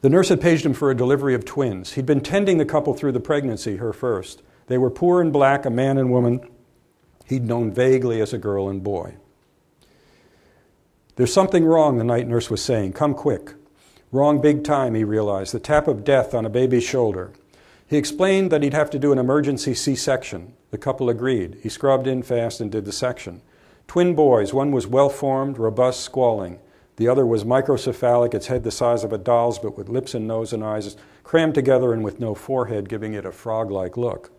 The nurse had paged him for a delivery of twins. He'd been tending the couple through the pregnancy, her first. They were poor and black, a man and woman he'd known vaguely as a girl and boy. There's something wrong, the night nurse was saying. Come quick. Wrong big time, he realized. The tap of death on a baby's shoulder. He explained that he'd have to do an emergency C-section. The couple agreed. He scrubbed in fast and did the section. Twin boys. One was well-formed, robust, squalling. The other was microcephalic, its head the size of a doll's, but with lips and nose and eyes crammed together and with no forehead, giving it a frog-like look.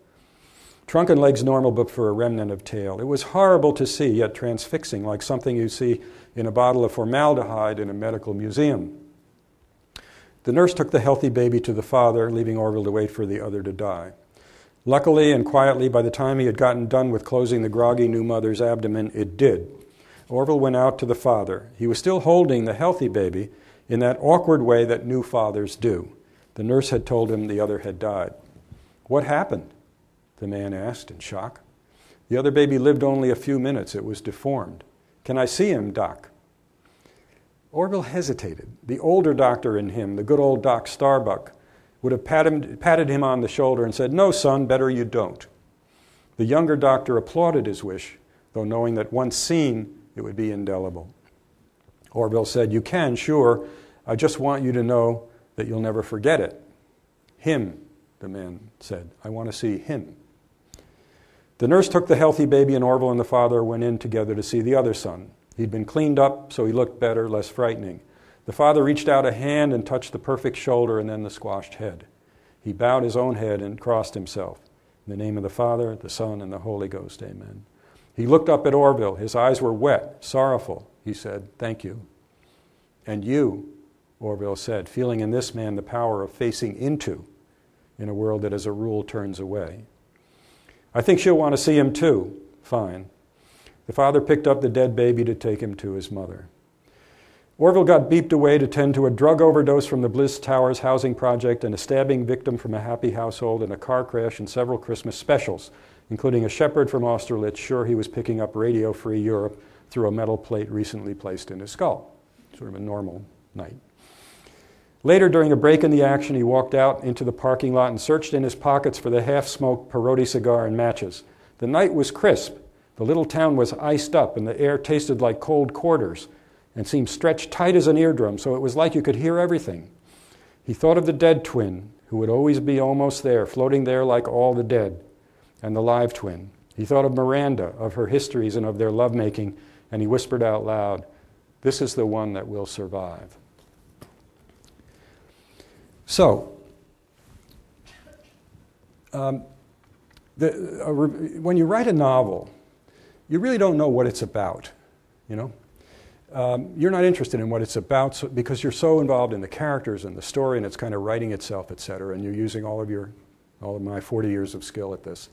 Trunk and legs normal, but for a remnant of tail. It was horrible to see, yet transfixing, like something you see in a bottle of formaldehyde in a medical museum. The nurse took the healthy baby to the father, leaving Orville to wait for the other to die. Luckily and quietly, by the time he had gotten done with closing the groggy new mother's abdomen, it did. Orville went out to the father. He was still holding the healthy baby in that awkward way that new fathers do. The nurse had told him the other had died. What happened? The man asked in shock. The other baby lived only a few minutes. It was deformed. Can I see him, Doc? Orville hesitated. The older doctor in him, the good old Doc Starbuck, would have patted him on the shoulder and said, "No, son, better you don't." The younger doctor applauded his wish, though knowing that once seen, it would be indelible. Orville said, "You can, sure. I just want you to know that you'll never forget it." "Him," the man said. "I want to see him." The nurse took the healthy baby, and Orville and the father went in together to see the other son. He'd been cleaned up, so he looked better, less frightening. The father reached out a hand and touched the perfect shoulder and then the squashed head. He bowed his own head and crossed himself. In the name of the Father, the Son, and the Holy Ghost, amen. He looked up at Orville. His eyes were wet, sorrowful. He said, "Thank you." "And you," Orville said, feeling in this man the power of facing into in a world that as a rule turns away. "I think she'll want to see him too." "Fine." The father picked up the dead baby to take him to his mother. Orville got beeped away to tend to a drug overdose from the Bliss Towers housing project and a stabbing victim from a happy household and a car crash and several Christmas specials, including a shepherd from Austerlitz sure he was picking up Radio Free Europe through a metal plate recently placed in his skull. Sort of a normal night. Later, during a break in the action, he walked out into the parking lot and searched in his pockets for the half-smoked peyote cigar and matches. The night was crisp. The little town was iced up, and the air tasted like cold quarters and seemed stretched tight as an eardrum, so it was like you could hear everything. He thought of the dead twin, who would always be almost there, floating there like all the dead, and the live twin. He thought of Miranda, of her histories and of their lovemaking, and he whispered out loud, "This is the one that will survive." So, when you write a novel, you really don't know what it's about, you know? You're not interested in what it's about because you're so involved in the characters and the story, and it's kind of writing itself, etc., and you're using all of my 40 years of skill at this.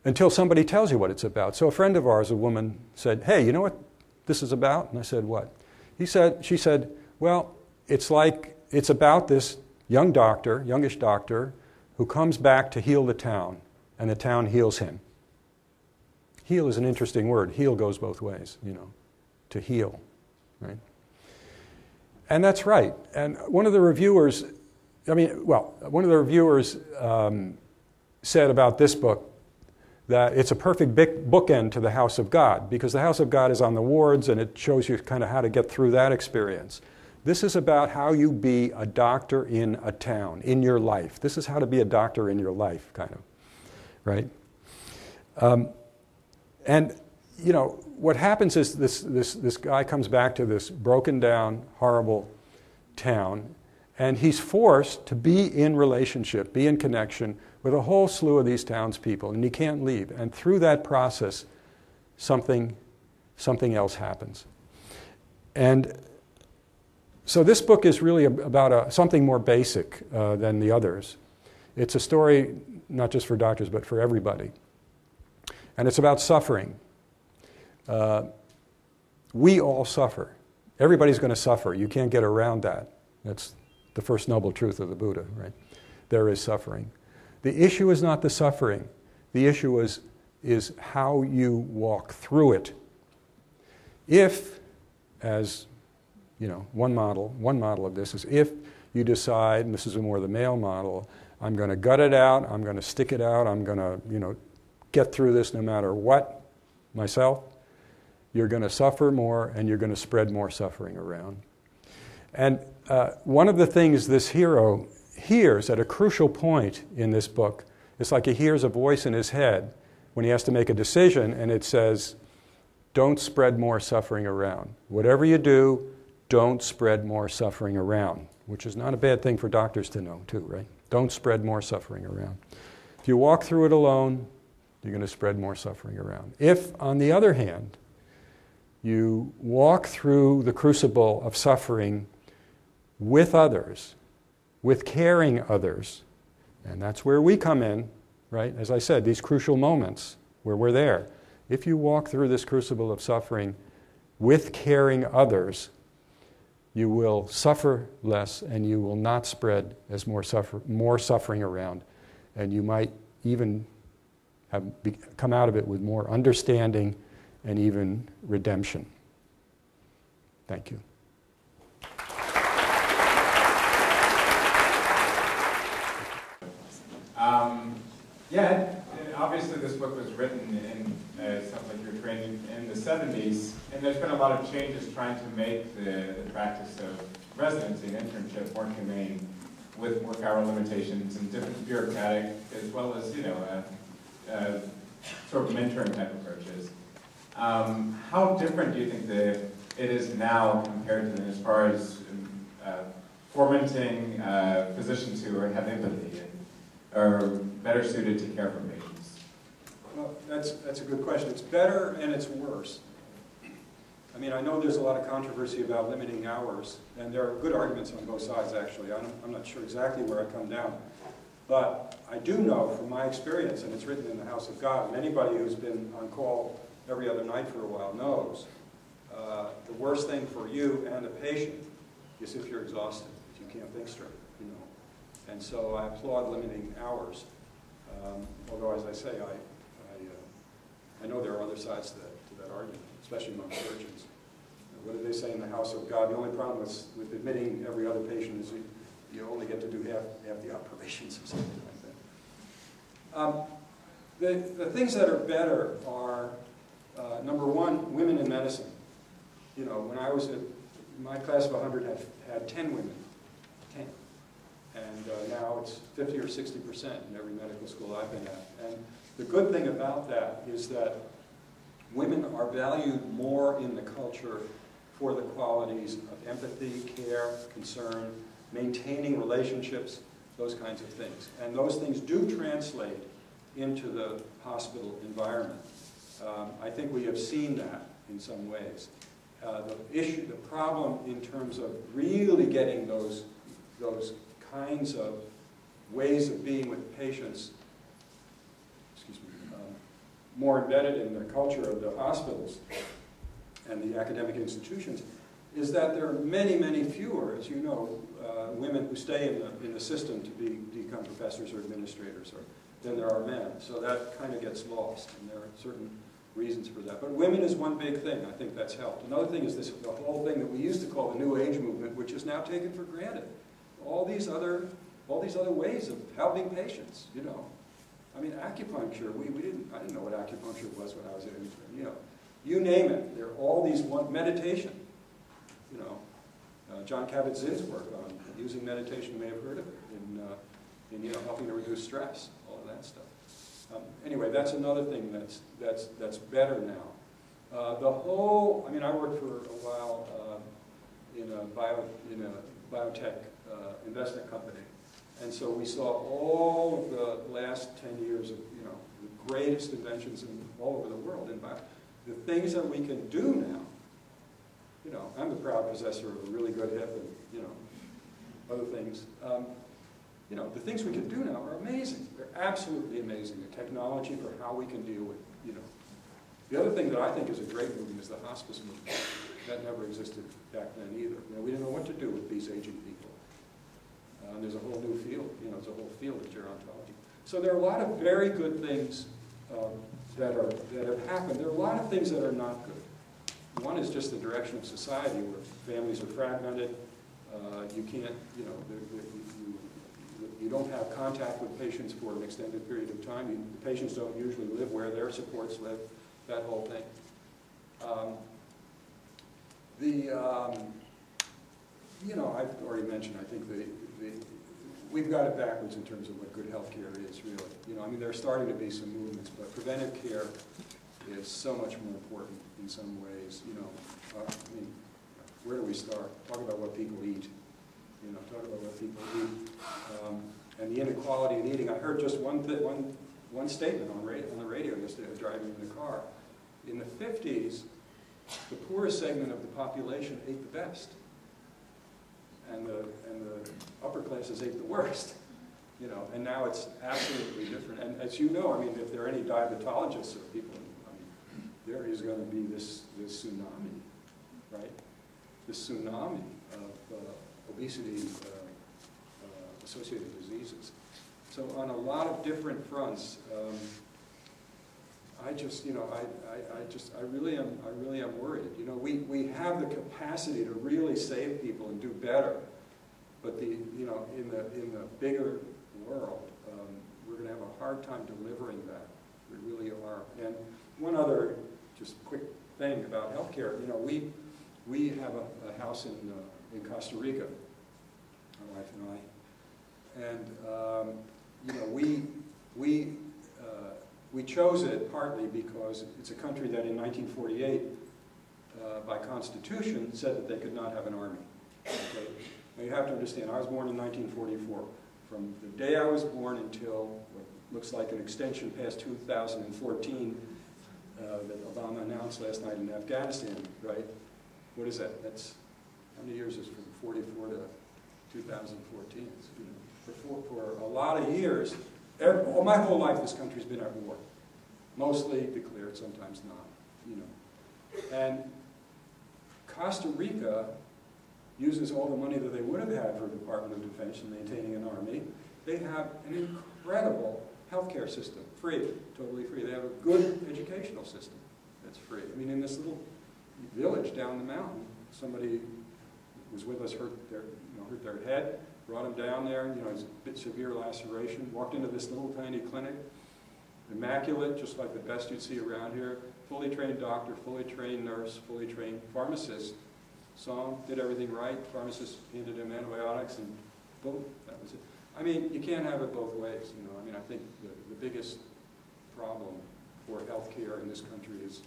Until somebody tells you what it's about. So a friend of ours, a woman, said, "Hey, you know what this is about?" And I said, "What?" She said, "Well, it's about this youngish doctor, who comes back to heal the town, and the town heals him." Heal is an interesting word. Heal goes both ways, you know, to heal, right? And that's right. And one of the reviewers said about this book that it's a perfect bookend to the House of God, because the House of God is on the wards, and it shows you kind of how to get through that experience. This is about how you be a doctor in a town, in your life. This is how to be a doctor in your life, kind of, right? And, you know, what happens is this guy comes back to this broken down, horrible town, and he's forced to be in relationship, be in connection with a whole slew of these townspeople, and he can't leave. And through that process, something else happens. And so this book is really about something more basic than the others. It's a story not just for doctors, but for everybody. And it's about suffering. We all suffer. Everybody's going to suffer. You can't get around that. That's the first noble truth of the Buddha, right? There is suffering. The issue is not the suffering. The issue is how you walk through it. If, as you know, one model of this is if you decide, and this is more the male model, I'm going to gut it out, I'm going to stick it out, I'm going to, you know, get through this no matter what, myself, you're going to suffer more and you're going to spread more suffering around. And one of the things this hero hears at a crucial point in this book, it's like he hears a voice in his head when he has to make a decision, and it says, don't spread more suffering around. Whatever you do, don't spread more suffering around, which is not a bad thing for doctors to know too, right? Don't spread more suffering around. If you walk through it alone, you're going to spread more suffering around. If, on the other hand, you walk through the crucible of suffering with others, with caring others, and that's where we come in, right? As I said, these crucial moments where we're there. If you walk through this crucible of suffering with caring others, you will suffer less and you will not spread as more suffering around. And you might even come out of it with more understanding and even redemption. Thank you. Obviously this book was written in, sounds like you were trained in the 70s, and there's been a lot of changes trying to make the practice of residency and internship more humane with work hour limitations and different bureaucratic as well as, you know, sort of mentoring type approaches. How different do you think it is now compared to then as far as fomenting physicians who have empathy and are better suited to care for patients? Well, that's a good question. It's better and it's worse. I mean, I know there's a lot of controversy about limiting hours, and there are good arguments on both sides, actually. I'm not sure exactly where I come down. But I do know from my experience, and it's written in the House of God, and anybody who's been on call every other night for a while knows, the worst thing for you and the patient is if you're exhausted, if you can't think straight, you know. And so I applaud limiting hours. Although, as I say, I know there are other sides to that argument, especially among surgeons. What do they say in the House of God? The only problem with admitting every other patient is you only get to do half the operations or something like that. The things that are better are, number one, women in medicine. You know, when I was my class of 100 had 10 women, 10. And now it's 50 or 60% in every medical school I've been at. And the good thing about that is that women are valued more in the culture for the qualities of empathy, care, concern, maintaining relationships, those kinds of things. And those things do translate into the hospital environment. I think we have seen that in some ways. The problem in terms of really getting those kinds of ways of being with patients, more embedded in the culture of the hospitals and the academic institutions, is that there are many, many fewer, as you know, women who stay in the system to become professors or administrators than there are men. So that kind of gets lost, and there are certain reasons for that. But women is one big thing. I think that's helped. Another thing is the whole thing that we used to call the New Age movement, which is now taken for granted. All these other ways of helping patients, you know. I mean, acupuncture, I didn't know what acupuncture was when I was in, you know. You name it, there are all these meditation, you know. John Kabat-Zinn's work on using meditation, you may have heard of it, in you know, helping to reduce stress, all of that stuff. Anyway, that's another thing that's better now. I mean, I worked for a while in a biotech investment company, and so we saw all of the last 10 years of, you know, the greatest inventions all over the world in bio. The things that we can do now, you know, I'm the proud possessor of a really good hip and, you know, other things. You know, the things we can do now are amazing. They're absolutely amazing. The technology for how we can deal with, you know. The other thing that I think is a great movement is the hospice movement. That never existed back then either. You know, we didn't know what to do with these aging people. And there's a whole new field, you know, there's a whole field of gerontology. So there are a lot of very good things that have happened. There are a lot of things that are not good. One is just the direction of society where families are fragmented. You can't, you know, you don't have contact with patients for an extended period of time. The patients don't usually live where their supports live, that whole thing. You know, I've already mentioned, I think we've got it backwards in terms of what good health care is, really. You know, I mean, there are starting to be some movements, but preventive care is so much more important in some ways. You know, I mean, where do we start? Talk about what people eat. You know, talk about what people eat, and the inequality in eating. I heard just one statement on the radio yesterday. I was driving in the car. In the 50s, the poorest segment of the population ate the best, and the upper classes ate the worst. You know, and now it's absolutely different. And as you know, I mean, if there are any diabetologists or people, I mean, there is going to be this tsunami, right? This tsunami of obesity associated diseases. So on a lot of different fronts, I just, you know, I really am worried. You know, we have the capacity to really save people and do better, but you know, in the bigger world, we're going to have a hard time delivering that. We really are. And one other just quick thing about healthcare. You know, we have a house in Costa Rica, my wife and I, and you know, we chose it partly because it's a country that in 1948, by constitution, said that they could not have an army. Okay? Now you have to understand, I was born in 1944. From the day I was born until what looks like an extension past 2014 that Obama announced last night in Afghanistan, right? What is that? That's, how many years is from 44 to 2014? You know, for a lot of years, my whole life this country's been at war. Mostly declared, sometimes not, you know. And Costa Rica uses all the money that they would have had for the Department of Defense and maintaining an army. They have an incredible healthcare system, free, totally free. They have a good educational system that's free. I mean, in this little village down the mountain, somebody was with us, hurt their head, brought him down there, you know, it's a bit severe laceration, walked into this little tiny clinic, immaculate, just like the best you'd see around here, fully trained doctor, fully trained nurse, fully trained pharmacist, saw him, did everything right, pharmacist handed him antibiotics, and boom, that was it. I mean, you can't have it both ways, you know. I mean, I think the biggest problem for healthcare in this country is,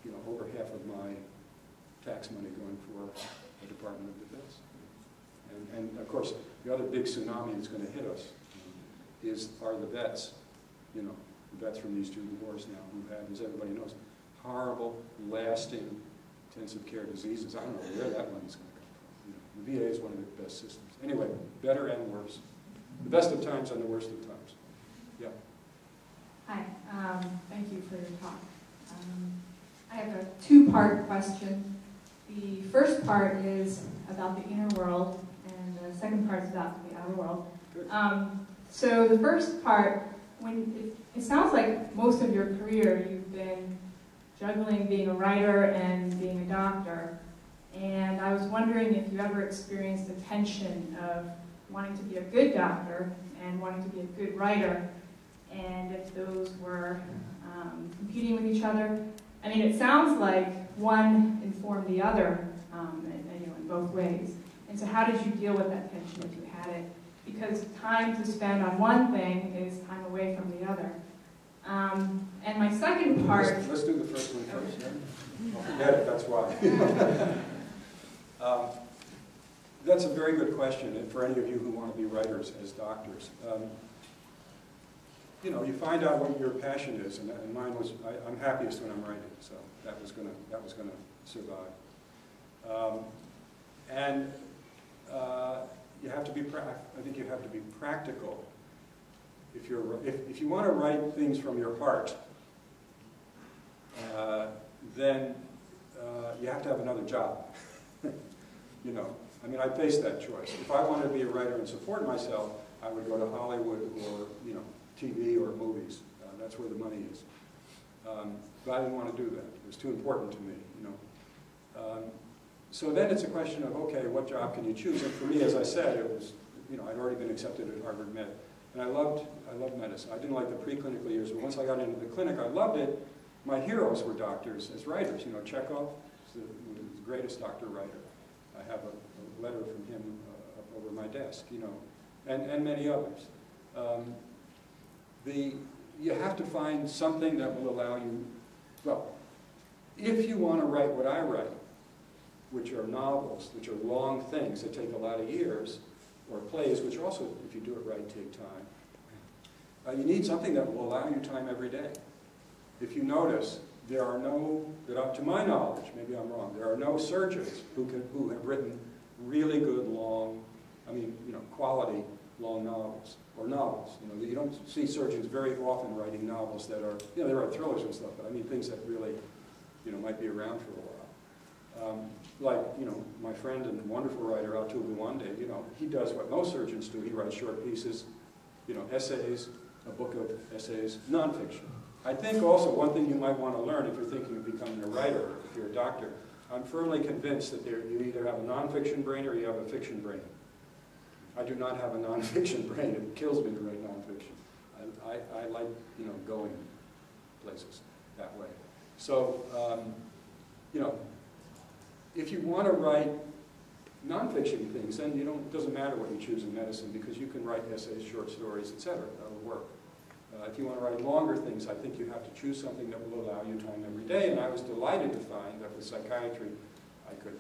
you know, over half of my tax money going for the Department of Defense. And of course, the other big tsunami that's going to hit us are the vets, you know, the vets from these two wars now who have, as everybody knows, horrible, lasting intensive care diseases. I don't know where that money's going to come from. You know, the VA is one of the best systems. Anyway, better and worse. The best of times and the worst of times. Yeah. Hi, thank you for your talk. I have a two-part question. The first part is about the inner world, and the second part is about the outer world. Good. So the first part, it sounds like most of your career you've been juggling being a writer and being a doctor. And I was wondering if you ever experienced the tension of wanting to be a good doctor and wanting to be a good writer, and if those were competing with each other. I mean, it sounds like one informed the other, you know, in both ways. And so how did you deal with that tension if you had it? Because time to spend on one thing is time away from the other. And my second part... Let's do the first one first. Yeah? Forget it, that's why. That's a very good question, and for any of you who want to be writers as doctors. You know, you find out what your passion is, and mine was, I'm happiest when I'm writing, so that was gonna survive. You have to be, I think you have to be practical. If you want to write things from your heart, then you have to have another job. You know, I mean, I faced that choice. If I wanted to be a writer and support myself, I would go to Hollywood or, you know, TV or movies. That's where the money is. But I didn't want to do that. It was too important to me, you know. So then it's a question of, okay, what job can you choose? And for me, as I said, it was, you know, I'd already been accepted at Harvard Med. And I loved medicine. I didn't like the preclinical years, but once I got into the clinic, I loved it. My heroes were doctors as writers. You know, Chekhov was the greatest doctor-writer. I have a letter from him up over my desk, you know, and many others. You have to find something that will allow you, well, if you want to write what I write, which are novels, which are long things that take a lot of years, or plays, which also, if you do it right, take time, you need something that will allow you time every day. If you notice, there are no, to my knowledge, maybe I'm wrong, there are no surgeons who have written really good long, I mean, you know, quality long novels, or novels. You know, you don't see surgeons very often writing novels that are, you know, they write thrillers and stuff, but I mean things that really, you know, might be around for a while. Like, you know, my friend and wonderful writer, Atul Gawande, you know, he does what most surgeons do. He writes short pieces, you know, essays, a book of essays, nonfiction. I think also one thing you might want to learn if you're thinking of becoming a writer, if you're a doctor, I'm firmly convinced that you either have a nonfiction brain or you have a fiction brain. I do not have a nonfiction brain. It kills me to write nonfiction. I like, you know, going places that way. So, you know, if you want to write nonfiction things, then it doesn't matter what you choose in medicine because you can write essays, short stories, etc. That'll work. If you want to write longer things, I think you have to choose something that will allow you time every day. And I was delighted to find that with psychiatry, I could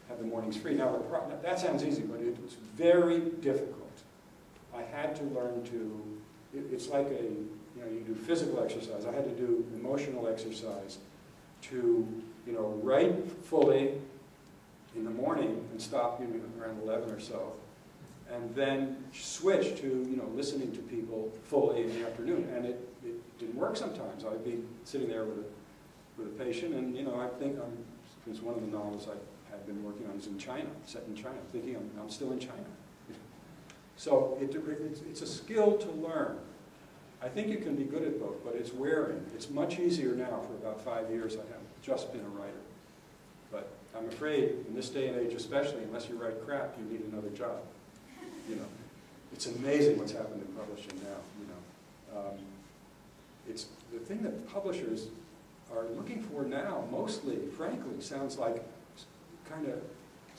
have the mornings free. Now, that sounds easy, but it was very difficult. I had to learn to, it's like you know, you do physical exercise. I had to do emotional exercise to, you know, write fully in the morning and stop, you know, around 11 or so, and then switch to, you know, listening to people fully in the afternoon. And it didn't work sometimes. I'd be sitting there with a patient, and, you know, I think because one of the novels I had been working on is in China, set in China, thinking I'm still in China. So it's a skill to learn. I think you can be good at both, but it's wearing. It's much easier now. For about 5 years, I have just been a writer. But I'm afraid, in this day and age especially, unless you write crap, you need another job. You know, it's amazing what's happened in publishing now. You know, it's the thing that publishers are looking for now. Mostly, frankly, sounds like kind of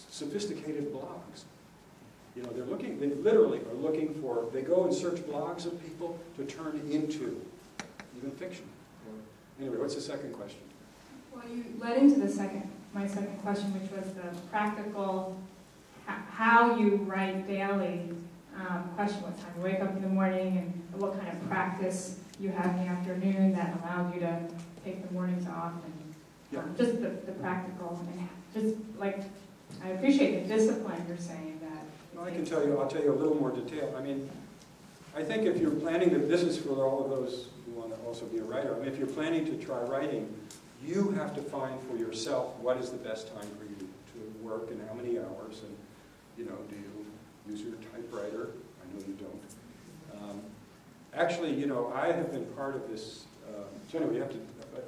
sophisticated blogs. You know, they literally are looking for, they go and search blogs of people to turn into even fiction. Anyway, what's the second question? Well, you led into my second question, which was the practical, how you write daily. Question: what time you wake up in the morning, and what kind of practice you have in the afternoon that allows you to take the mornings off, and just the practical, and just like, I appreciate the discipline you're saying that. Well, I'll tell you a little more detail. I mean, I think if you're planning to, this is for all of those who want to also be a writer. I mean, if you're planning to try writing, you have to find for yourself what is the best time for you to work and how many hours, and, you know, do you use your typewriter? I know you don't. Actually, you know, I have been part of this, so anyway,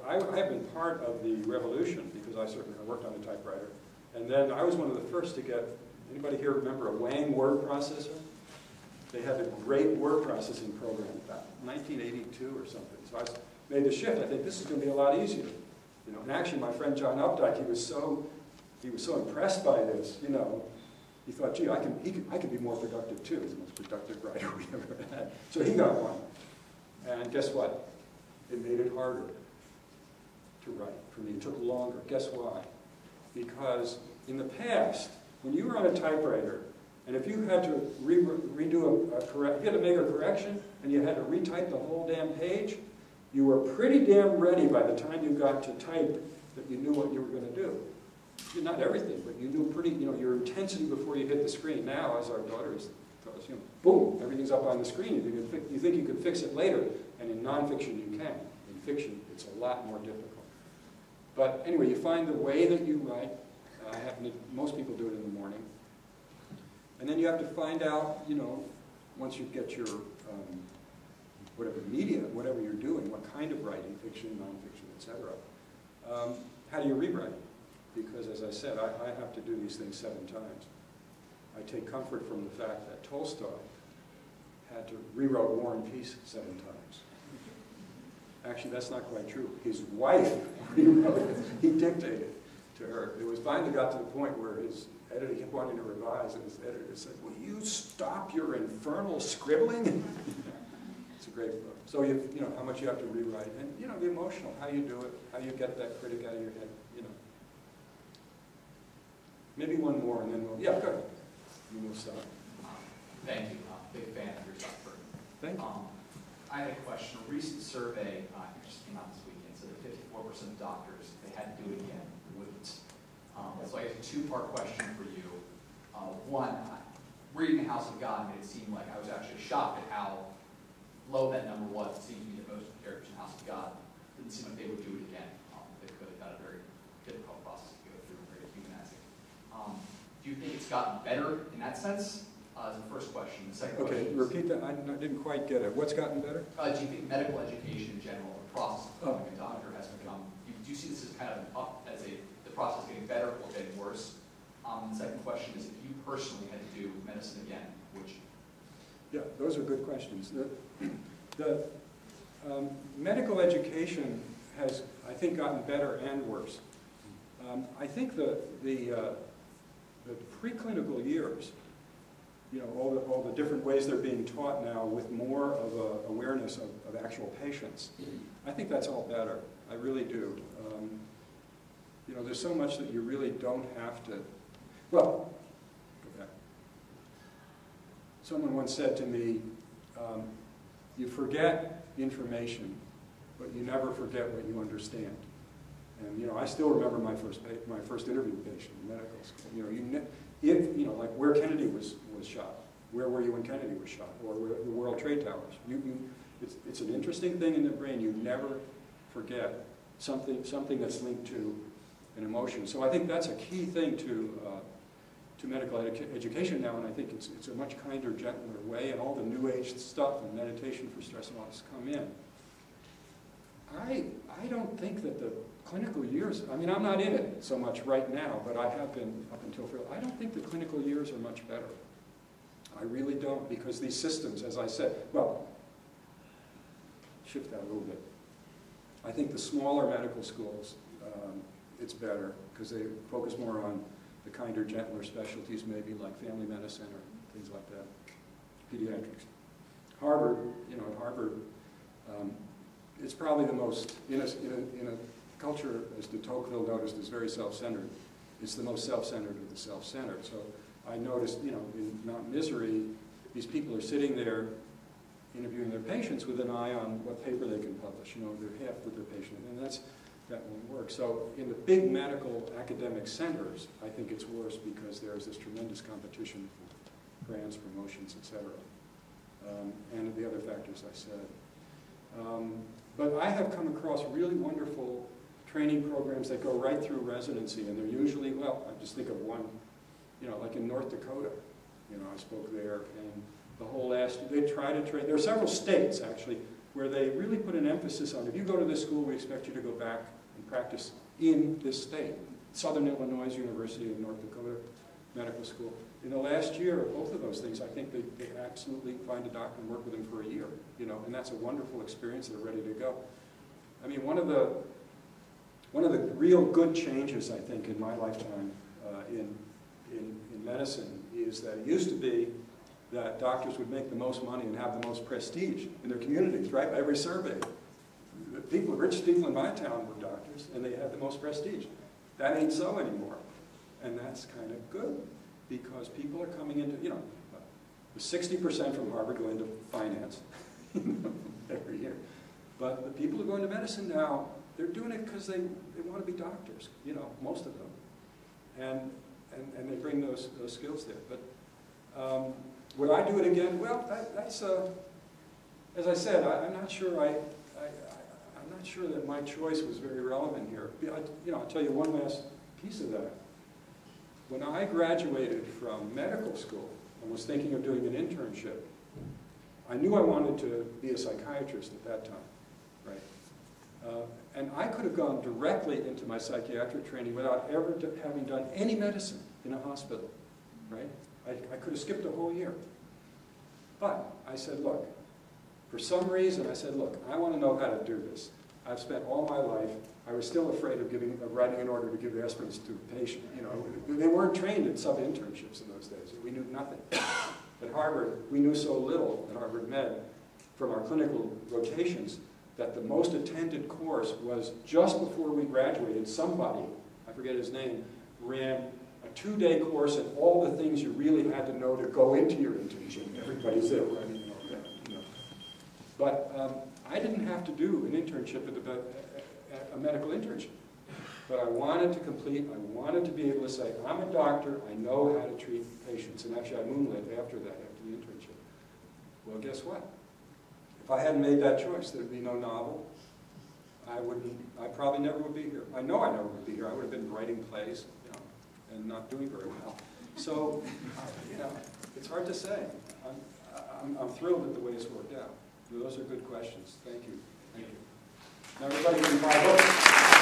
I have been part of the revolution because I certainly worked on a typewriter. And then I was one of the first to get, anybody here remember a Wang word processor? They had a great word processing program about 1982 or something. So I made the shift. I think this is going to be a lot easier. You know, and actually my friend John Updike, he was so impressed by this, you know. He thought, gee, I could be more productive too. He's the most productive writer we ever had. So he got one. And guess what? It made it harder to write for me. It took longer. Guess why? Because in the past, when you were on a typewriter, and if you had to redo if you had to make a correction, and you had to retype the whole damn page, you were pretty damn ready by the time you got to type that you knew what you were going to do. Not everything, but you knew pretty, you know, your intensity before you hit the screen. Now, as our daughters tell us, you know, boom, everything's up on the screen. You think you can fix it later, and in nonfiction you can. In fiction, it's a lot more difficult. But anyway, you find the way that you write. Most people do it in the morning. And then you have to find out, you know, once you get your, whatever media, whatever you're doing, what kind of writing, fiction, nonfiction, etc. How do you rewrite? Because, as I said, I have to do these things 7 times. I take comfort from the fact that Tolstoy had to rewrite War and Peace 7 times. Actually, that's not quite true. His wife rewrote it. He dictated to her. It was finally got to the point where his editor kept wanting to revise, and his editor said, "Will you stop your infernal scribbling?" It's a great book. So you know how much you have to rewrite, and you know the emotional, how you do it, how you get that critic out of your head. You know. Maybe one more, and then we'll. Yeah, go ahead. You will stop. Thank you. Big fan of your stuff. Thank you. I had a question. A recent survey, it just came out this weekend, said that 54% of doctors, if they had to do it again, wouldn't. So I guess a 2-part question for you. One, reading The House of God made it seem like I was actually shocked at how low that number was. It seemed to me that most of the characters in The House of God didn't seem like they would do it again. They could have got a very difficult process to go through and very humanizing. Do you think it's gotten better in that sense? As the first question. The second question. Okay, repeat that. I didn't quite get it. What's gotten better? Do you think medical education in general, the process of becoming a doctor, has become? Do you see this as kind of the process getting better or getting worse? The second question is, if you personally had to do medicine again, would you? Yeah, those are good questions. The medical education has, I think, gotten better and worse. I think the preclinical years, you know, all the different ways they're being taught now with more of a awareness of actual patients. I think that's all better. I really do. You know, there's so much that you really don't have to. Well, go back. Someone once said to me, you forget information, but you never forget what you understand. And you know, I still remember my first interview patient in medical school. You know, like where Kennedy was shot. Where were you when Kennedy was shot? Or the World Trade Towers. It's an interesting thing in the brain. You never forget something that's linked to an emotion. So I think that's a key thing to medical education now, and I think it's a much kinder, gentler way, and all the New Age stuff and meditation for stress and all this come in. I don't think that the clinical years, I mean, I'm not in it so much right now, but I have been up until, I don't think the clinical years are much better. I really don't, because these systems, as I said, well, shift that a little bit. I think the smaller medical schools, it's better, because they focus more on the kinder, gentler specialties, maybe like family medicine or things like that, pediatrics. Harvard, at Harvard, it's probably the most, in a culture, as de Tocqueville noticed, is very self-centered. It's the most self-centered of the self-centered. So I noticed, in Mount Misery, these people are sitting there interviewing their patients with an eye on what paper they can publish. They're half with their patient, and that won't work. So in the big medical academic centers, I think it's worse because there's this tremendous competition for grants, promotions, etc. And the other factors I said. But I have come across really wonderful training programs that go right through residency, and they're usually, well, I just think of one, like in North Dakota. I spoke there, and the whole they try to train. There are several states, actually, where they really put an emphasis on, if you go to this school, we expect you to go back and practice in this state. Southern Illinois University and North Dakota Medical School. In the last year of both of those things, I think they absolutely find a doctor and work with them for a year, and that's a wonderful experience. They're ready to go. I mean, one of the real good changes, I think, in my lifetime in medicine is that it used to be that doctors would make the most money and have the most prestige in their communities, right? By every survey. The richest people in my town were doctors, and they had the most prestige. That ain't so anymore. And that's kind of good, because people are coming into, 60% from Harvard go into finance every year. But the people who go into medicine now, they're doing it because they want to be doctors, most of them. And they bring those skills there. But would I do it again? Well, that's as I said, I'm not sure I'm not sure that my choice was very relevant here. I'll tell you one last piece of that. When I graduated from medical school and was thinking of doing an internship, I knew I wanted to be a psychiatrist at that time, right? And I could have gone directly into my psychiatric training without ever having done any medicine in a hospital, right? I could have skipped a whole year. But I said, look, for some reason I said, look, I want to know how to do this. I've spent all my life, I was still afraid of writing an order to give aspirins to a patient. They weren't trained in sub-internships in those days. We knew nothing. At Harvard, we knew so little at Harvard Med from our clinical rotations that the most attended course was just before we graduated, somebody, I forget his name, ran a 2-day course and all the things you really had to know to go into your internship. Everybody's there, right? But I didn't have to do an internship at a medical internship. But I wanted to wanted to be able to say, I'm a doctor, I know how to treat patients. And actually I moonlit after that, after the internship. Well, guess what? If I hadn't made that choice, there'd be no novel. I probably never would be here. I know I never would be here. I would have been writing plays, and not doing very well. So, it's hard to say. I'm thrilled at the way it's worked out. Those are good questions. Thank you. Thank you. Now, everybody, give me 5 votes.